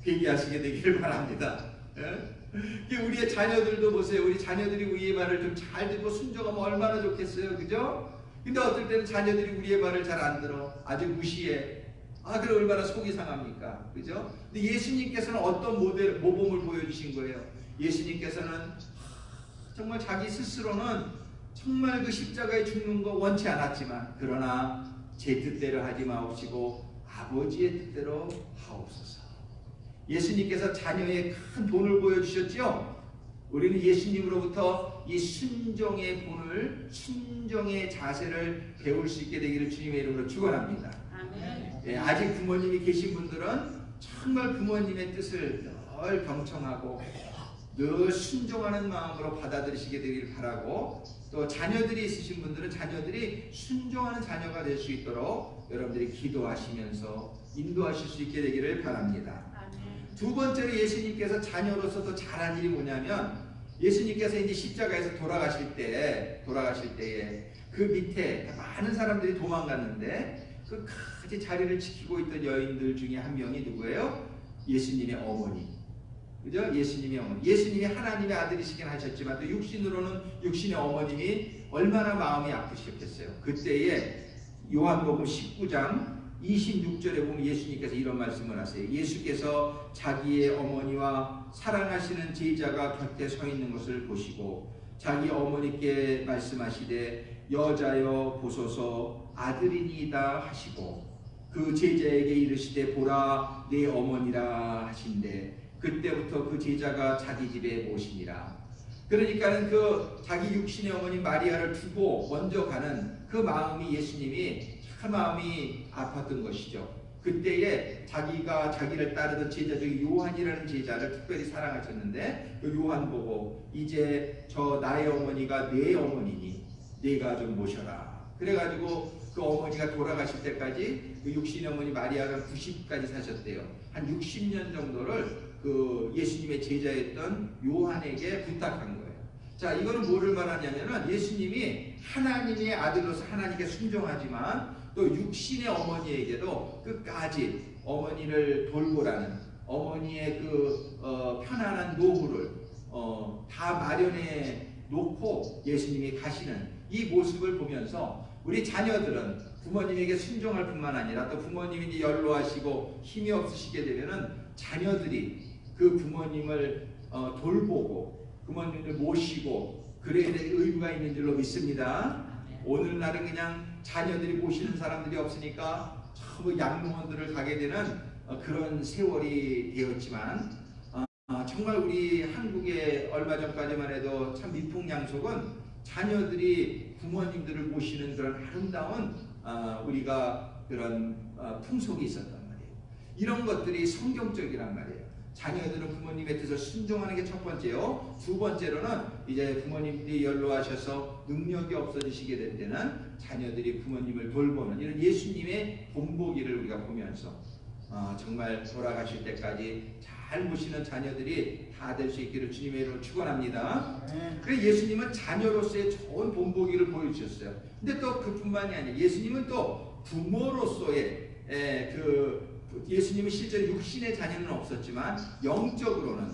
회개하시게 되기를 바랍니다. 예? 우리의 자녀들도 보세요. 우리 자녀들이 우리의 말을 좀 잘 듣고 순종하면 얼마나 좋겠어요. 그죠? 근데 어떨 때는 자녀들이 우리의 말을 잘 안 들어. 아주 무시해. 그럼 얼마나 속이 상합니까? 그죠? 근데 예수님께서는 어떤 모범을 보여주신 거예요? 예수님께서는 정말 자기 스스로는 정말 그 십자가에 죽는 거 원치 않았지만, 그러나 제 뜻대로 하지 마옵시고 아버지의 뜻대로 하옵소서. 예수님께서 자녀의 큰 본을 보여주셨죠? 우리는 예수님으로부터 이 순종의 본을, 순종의 자세를 배울 수 있게 되기를 주님의 이름으로 축원합니다. 예, 아직 부모님이 계신 분들은 정말 부모님의 뜻을 늘 경청하고 늘 순종하는 마음으로 받아들이시게 되기를 바라고, 또 자녀들이 있으신 분들은 자녀들이 순종하는 자녀가 될 수 있도록 여러분들이 기도하시면서 인도하실 수 있게 되기를 바랍니다. 두 번째로 예수님께서 자녀로서도 잘한 일이 뭐냐면, 예수님께서 이제 십자가에서 돌아가실 때에 그 밑에 많은 사람들이 도망갔는데 끝까지 자리를 지키고 있던 여인들 중에 한 명이 누구예요? 예수님의 어머니. 그죠? 예수님의 어머니. 예수님이 하나님의 아들이시긴 하셨지만 또 육신으로는 육신의 어머님이 얼마나 마음이 아프셨겠어요. 그때에 요한복음 19장 26절에 보면 예수님께서 이런 말씀을 하세요. 예수께서 자기의 어머니와 사랑하시는 제자가 곁에 서 있는 것을 보시고 자기 어머니께 말씀하시되 여자여 보소서 아들이니이다 하시고 그 제자에게 이르시되 보라 내 어머니라 하신대 그때부터 그 제자가 자기 집에 모시니라. 그러니까는 그 자기 육신의 어머니 마리아를 두고 먼저 가는 그 마음이 예수님이 참 마음이 아팠던 것이죠. 그때에 자기를 따르던 제자 중에 요한이라는 제자를 특별히 사랑하셨는데 그 요한 보고 이제 저 나의 어머니가 내 어머니니 네가 좀 모셔라. 그래가지고 그 어머니가 돌아가실 때까지 그 육신의 어머니 마리아가 90까지 사셨대요. 한 60년 정도를 그 예수님의 제자였던 요한에게 부탁한 거예요. 자, 이거는 뭐를 말하냐면은 예수님이 하나님의 아들로서 하나님께 순종하지만 또 육신의 어머니에게도 끝까지 어머니를 돌보라는 어머니의 그 편안한 노후를 다 마련해 놓고 예수님이 가시는 이 모습을 보면서 우리 자녀들은 부모님에게 순종할 뿐만 아니라 또 부모님이 연로하시고 힘이 없으시게 되면은 자녀들이 그 부모님을 돌보고 부모님을 모시고 그래야 될 의무가 있는 줄로 믿습니다. 오늘날은 그냥 자녀들이 모시는 사람들이 없으니까 전부 양로원들을 가게 되는 그런 세월이 되었지만 정말 우리 한국에 얼마 전까지만 해도 참 미풍양속은 자녀들이 부모님들을 모시는 그런 아름다운 우리가 그런 풍속이 있었단 말이에요. 이런 것들이 성경적이란 말이에요. 자녀들은 부모님의 뜻을 순종하는 게 첫 번째요. 두 번째로는 이제 부모님들이 연로하셔서 능력이 없어지시게 될 때는 자녀들이 부모님을 돌보는 이런 예수님의 본보기를 우리가 보면서 정말 돌아가실 때까지 잘 모시는 자녀들이 다 될 수 있기를 주님의 이름으로 축원합니다. 그래서 예수님은 자녀로서의 좋은 본보기를 보여주셨어요. 근데 또 그뿐만이 아니에요. 예수님은 또 부모로서의 예수님은 실제 육신의 자녀는 없었지만 영적으로는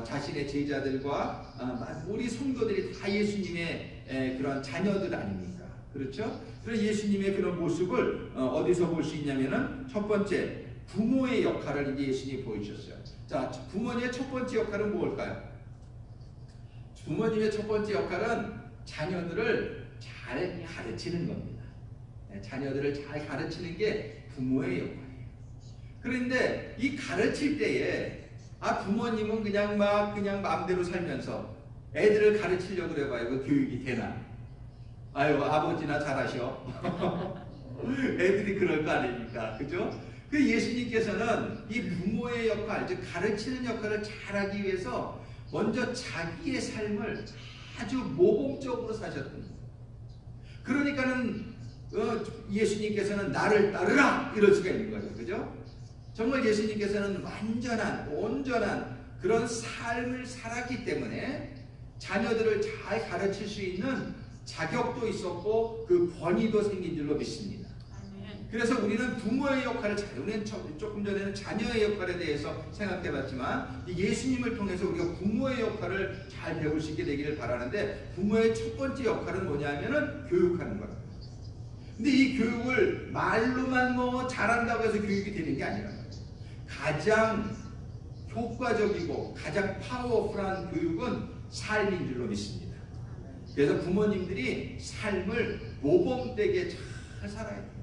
자신의 제자들과 우리 성도들이 다 예수님의 그런 자녀들 아닙니까? 그렇죠? 그래서 예수님의 그런 모습을 어디서 볼 수 있냐면은 첫 번째 부모의 역할을 이제 예수님이 보여주셨어요. 자, 부모님의 첫 번째 역할은 무엇일까요? 부모님의 첫 번째 역할은 자녀들을 잘 가르치는 겁니다. 자녀들을 잘 가르치는 게 부모의 역할이에요. 그런데 이 가르칠 때에 부모님은 그냥 마음대로 살면서 애들을 가르치려고 그래봐요. 그 교육이 되나? 아유, 아버지나 잘하셔. 애들이 그럴 거 아닙니까? 그죠? 그 예수님께서는 이 부모의 역할, 즉 가르치는 역할을 잘하기 위해서 먼저 자기의 삶을 아주 모범적으로 사셨던 거예요. 그러니까는 예수님께서는 나를 따르라 이럴 수가 있는 거죠. 그죠? 정말 예수님께서는 온전한 그런 삶을 살았기 때문에 자녀들을 잘 가르칠 수 있는 자격도 있었고 그 권위도 생긴 줄로 믿습니다. 그래서 우리는 부모의 역할을 우리는 조금 전에는 자녀의 역할에 대해서 생각해봤지만 예수님을 통해서 우리가 부모의 역할을 잘 배울 수 있게 되기를 바라는데 부모의 첫 번째 역할은 뭐냐면은 교육하는 거예요. 근데 이 교육을 말로만 뭐 잘한다고 해서 교육이 되는 게 아니라 가장 효과적이고 가장 파워풀한 교육은 삶인 줄로 믿습니다. 그래서 부모님들이 삶을 모범되게 잘 살아야 돼요.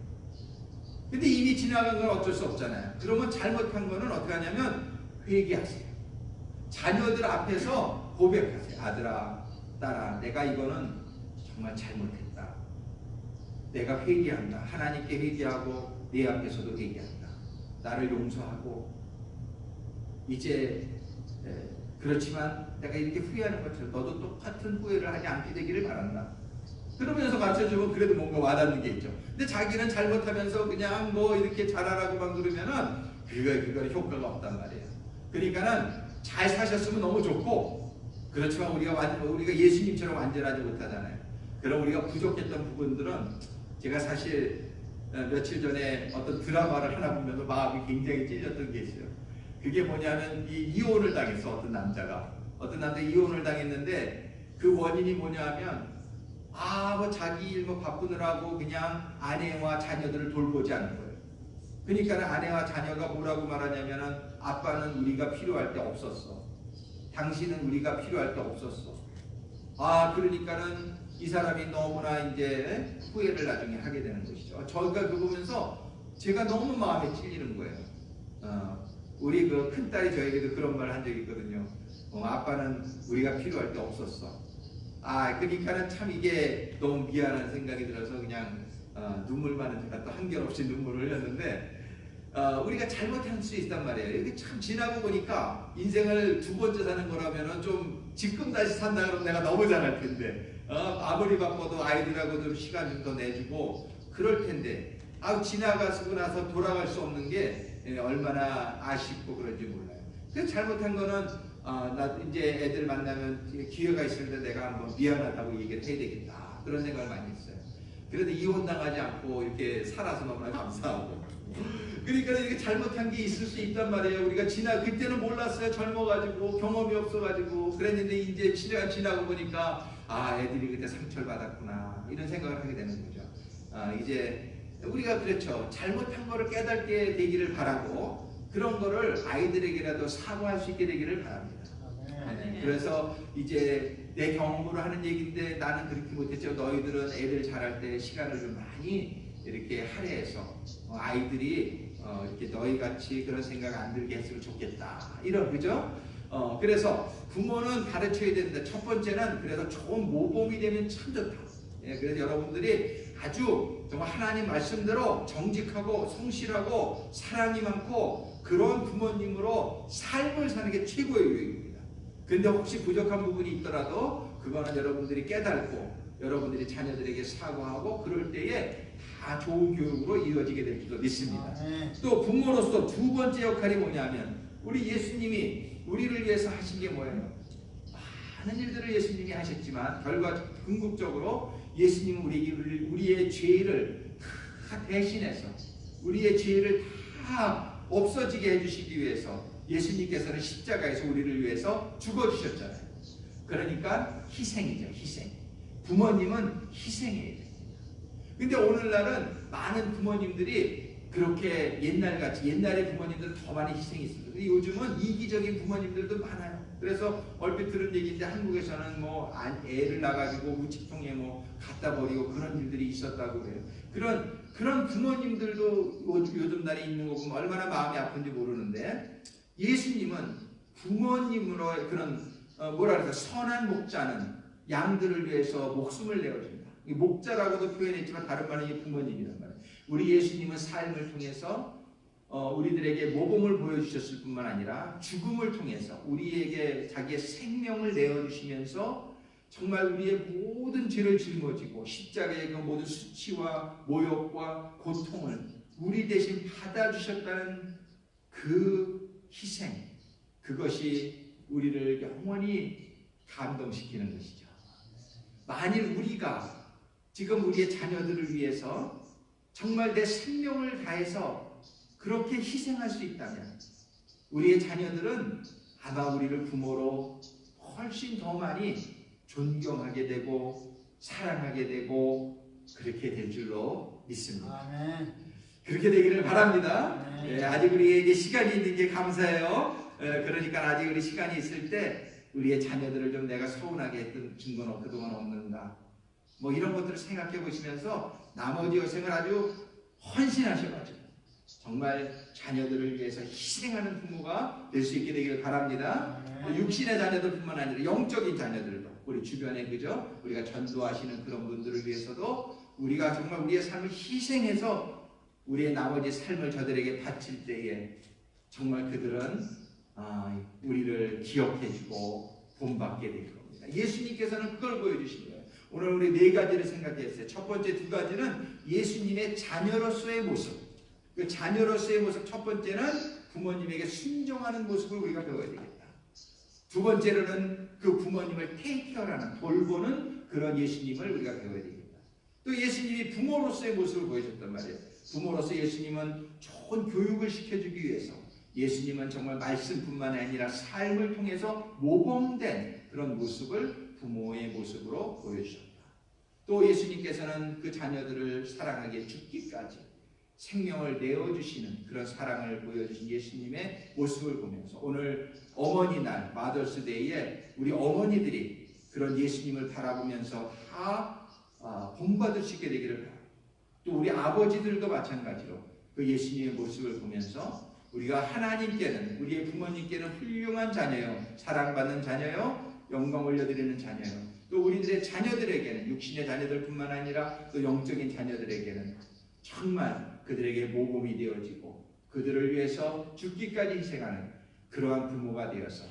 근데 이미 지나간 건 어쩔 수 없잖아요. 그러면 잘못한 거는 어떻게 하냐면 회개하세요. 자녀들 앞에서 고백하세요. 아들아, 딸아, 내가 이거는 정말 잘못했다. 내가 회개한다. 하나님께 회개하고 네 앞에서도 회개한다. 나를 용서하고 이제 그렇지만 내가 이렇게 후회하는 것처럼 너도 똑같은 후회를 하지 않게 되기를 바란다. 그러면서 가르쳐주면 그래도 뭔가 와닿는 게 있죠. 근데 자기는 잘못하면서 그냥 뭐 이렇게 잘하라고만 그러면은 그거는 효과가 없단 말이에요. 그러니까는 잘 사셨으면 너무 좋고 그렇지만 우리가 예수님처럼 완전하지 못하잖아요. 그럼 우리가 부족했던 부분들은 제가 사실 며칠 전에 어떤 드라마를 하나 보면서 마음이 굉장히 찔렸던 게 있어요. 그게 뭐냐면 이혼을 당했어. 어떤 남자 이혼을 당했는데 그 원인이 뭐냐면 뭐 자기 일 바쁘느라고 그냥 아내와 자녀들을 돌보지 않는 거예요. 그러니까 아내와 자녀가 뭐라고 말하냐면은 아빠는 우리가 필요할 때 없었어. 당신은 우리가 필요할 때 없었어. 그러니까는 이 사람이 너무나 이제 후회를 나중에 하게 되는 것이죠. 저희가 그거 보면서 제가 너무 마음에 찔리는 거예요. 우리 그 큰딸이 저에게도 그런 말 한 적이 있거든요. 아빠는 우리가 필요할 때 없었어. 그러니까는 참 이게 너무 미안한 생각이 들어서 그냥 눈물 많은 제가 또 한결없이 눈물을 흘렸는데 우리가 잘못할 수 있단 말이에요. 이게 참 지나고 보니까 인생을 두 번째 사는 거라면은 좀 지금 다시 산다 그러면 내가 너무 잘할 텐데 아무리 바빠도 아이들하고 좀 시간 좀 더 내주고 그럴 텐데 지나가고 나서 돌아갈 수 없는 게 얼마나 아쉽고 그런지 몰라요. 그래서 잘못한 거는 나 이제 애들 만나면 기회가 있을 때 내가 한번 미안하다고 얘기를 해야 되겠다. 그런 생각을 많이 했어요. 그래도 이혼당하지 않고 이렇게 살아서 너무나 감사하고. 그러니까 이렇게 잘못한 게 있을 수 있단 말이에요. 우리가 그때는 몰랐어요. 젊어가지고 경험이 없어가지고 그랬는데 이제 시대가 지나고 보니까 애들이 그때 상처를 받았구나 이런 생각을 하게 되는 거죠. 이제 우리가 그렇죠. 잘못한 거를 깨닫게 되기를 바라고 그런 거를 아이들에게라도 사과할 수 있게 되기를 바랍니다. 그래서 이제 내 경험으로 하는 얘기인데 나는 그렇게 못했죠. 너희들은 애들 자랄 때 시간을 좀 많이 이렇게 할애해서 아이들이 이렇게 너희같이 그런 생각 안 들게 했으면 좋겠다. 이런 그죠? 그래서 부모는 가르쳐야 되는데 첫 번째는 그래서 좋은 모범이 되면 참 좋다. 그래서 여러분들이 아주 정말 하나님 말씀대로 정직하고 성실하고 사랑이 많고 그런 부모님으로 삶을 사는 게 최고의 유익입니다. 근데 혹시 부족한 부분이 있더라도 그거는 여러분들이 깨닫고 여러분들이 자녀들에게 사과하고 그럴 때에 다 좋은 교육으로 이어지게 될 줄로 믿습니다. 또 부모로서 두 번째 역할이 뭐냐면 우리 예수님이 우리를 위해서 하신 게 뭐예요? 많은 일들을 예수님이 하셨지만 궁극적으로 예수님은 우리의 죄를 다 대신해서 우리의 죄를 다 없어지게 해주시기 위해서 예수님께서는 십자가에서 우리를 위해서 죽어주셨잖아요. 그러니까 희생이죠. 희생. 부모님은 희생해야 됩니다. 근데 오늘날은 많은 부모님들이 그렇게 옛날에 부모님들은 더 많이 희생이 있습니다. 근데 요즘은 이기적인 부모님들도 많아요. 그래서 얼핏 들은 얘기인데 한국에서는 뭐 애를 낳아가지고 우체통에 뭐 갖다 버리고 그런 일들이 있었다고 그래요. 그런 부모님들도 요즘 날에 있는 거 보면 얼마나 마음이 아픈지 모르는데 예수님은 부모님으로 그런 선한 목자는 양들을 위해서 목숨을 내어준다. 목자라고도 표현했지만 다른 말은 이게 부모님이란 말이에요. 우리 예수님은 삶을 통해서 우리들에게 모범을 보여주셨을 뿐만 아니라 죽음을 통해서 우리에게 자기의 생명을 내어주시면서 정말 우리의 모든 죄를 짊어지고 십자가의 그 모든 수치와 모욕과 고통을 우리 대신 받아주셨다는 그 희생, 그것이 우리를 영원히 감동시키는 것이죠. 만일 우리가 지금 우리의 자녀들을 위해서 정말 내 생명을 다해서 그렇게 희생할 수 있다면 우리의 자녀들은 아마 우리를 부모로 훨씬 더 많이 존경하게 되고 사랑하게 되고 그렇게 될 줄로 믿습니다. 그렇게 되기를 바랍니다. 아직 우리에게 시간이 있는 게 감사해요. 그러니까 아직 우리 시간이 있을 때 우리의 자녀들을 좀 내가 서운하게 했던 증거는 그동안 없는가, 뭐 이런 것들을 생각해 보시면서 나머지 여생을 아주 헌신하셔가지고 정말 자녀들을 위해서 희생하는 부모가 될 수 있게 되기를 바랍니다. 육신의 자녀들뿐만 아니라 영적인 자녀들도 우리 주변에 그죠? 우리가 전도하시는 그런 분들을 위해서도 우리가 정말 우리의 삶을 희생해서 우리의 나머지 삶을 저들에게 바칠 때에 정말 그들은 우리를 기억해주고 본받게 될 겁니다. 예수님께서는 그걸 보여주신 거예요. 오늘 우리 네 가지를 생각했어요. 첫 번째 두 가지는 예수님의 자녀로서의 모습. 그 자녀로서의 모습 첫 번째는 부모님에게 순종하는 모습을 우리가 배워야 되겠다. 두 번째로는 그 부모님을 테이크케어하는 돌보는 그런 예수님을 우리가 배워야 되겠다. 또 예수님이 부모로서의 모습을 보여줬단 말이에요. 부모로서 예수님은 좋은 교육을 시켜주기 위해서 예수님은 정말 말씀뿐만 아니라 삶을 통해서 모범된 그런 모습을 부모의 모습으로 보여주셨다. 또 예수님께서는 그 자녀들을 사랑하기에 죽기까지 생명을 내어주시는 그런 사랑을 보여주신 예수님의 모습을 보면서 오늘 어머니날 마더스데이에 우리 어머니들이 그런 예수님을 바라보면서 다 본받을 수 있게 되기를 바랍니다. 또 우리 아버지들도 마찬가지로 그 예수님의 모습을 보면서 우리가 하나님께는 우리의 부모님께는 훌륭한 자녀요, 사랑받는 자녀요, 영광 올려드리는 자녀요, 또 우리들의 자녀들에게는 육신의 자녀들뿐만 아니라 또 영적인 자녀들에게는 정말 그들에게 모범이 되어지고 그들을 위해서 죽기까지 희생하는 그러한 부모가 되어서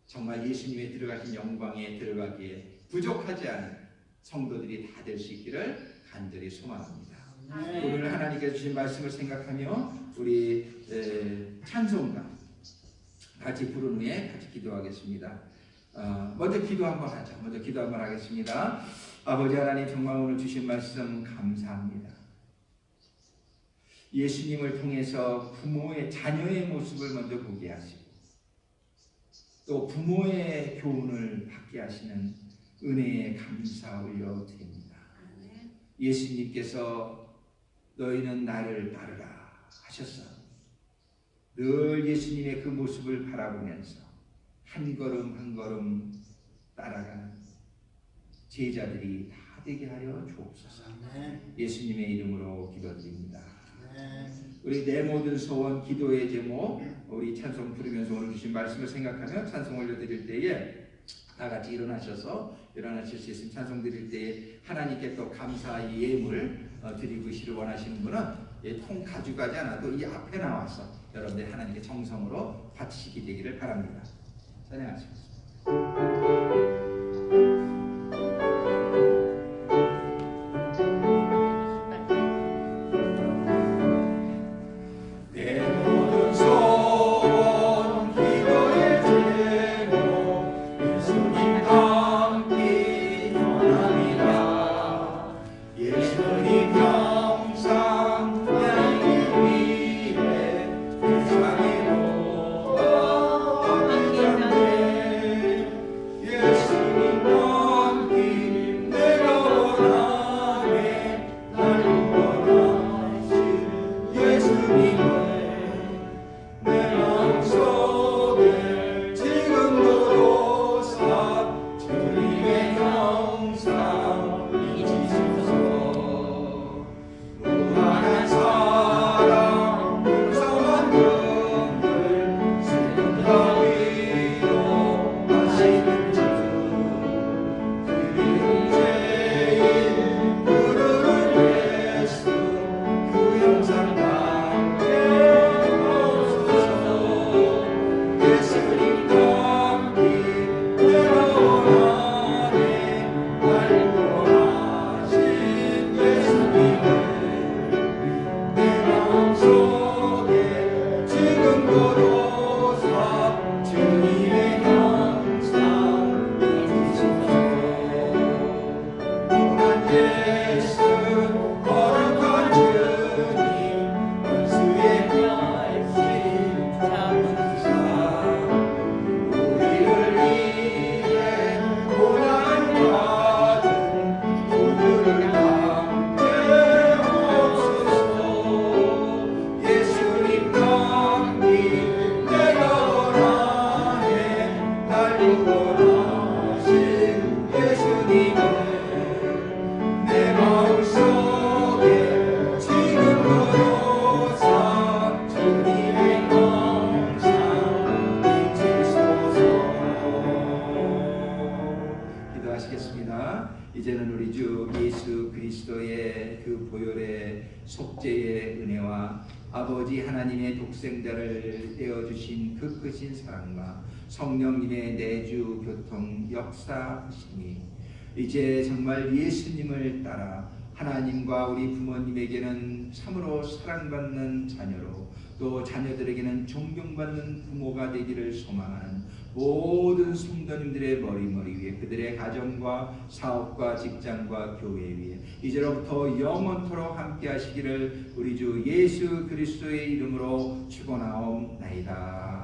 정말 예수님의 들어가신 영광에 들어가기에 부족하지 않은 성도들이 다 될 수 있기를 간절히 소망합니다. 오늘 하나님께서 주신 말씀을 생각하며 우리 찬송가 같이 부른 후에 같이 기도하겠습니다. 먼저 기도 한번 하죠. 먼저 기도 한번 하겠습니다. 아버지 하나님, 정말 오늘 주신 말씀 감사합니다. 예수님을 통해서 부모의 자녀의 모습을 먼저 보게 하시고 또 부모의 교훈을 받게 하시는 은혜에 감사 올려드립니다. 예수님께서 너희는 나를 따르라 하셨어. 늘 예수님의 그 모습을 바라보면서 한 걸음 한 걸음 따라가는 제자들이 다 되게 하여 주옵소서. 예수님의 이름으로 기도드립니다. 우리 내 모든 소원 기도의 제목 우리 찬송 부르면서 오늘 주신 말씀을 생각하며 찬송 올려드릴 때에 다 같이 일어나실 수 있으면 찬송 드릴 때에 하나님께 또 감사의 예물 드리시를 원하시는 분은 통 가져가지 않아도 이 앞에 나와서 여러분들 하나님께 정성으로 바치시게 되기를 바랍니다. 찬양하시겠습니다. 내 속죄의 은혜와 아버지 하나님의 독생자를 떼어주신 그 크신 사랑과 성령님의 내주 교통 역사하심이 이제 정말 예수님을 따라 하나님과 우리 부모님에게는 참으로 사랑받는 자녀로 또 자녀들에게는 존경받는 부모가 되기를 소망하는 모든 성도님들의 머리 위에 그들의 가정과 사업과 직장과 교회 위에 이제로부터 영원토록 함께 하시기를 우리 주 예수 그리스도의 이름으로 축원하옵나이다.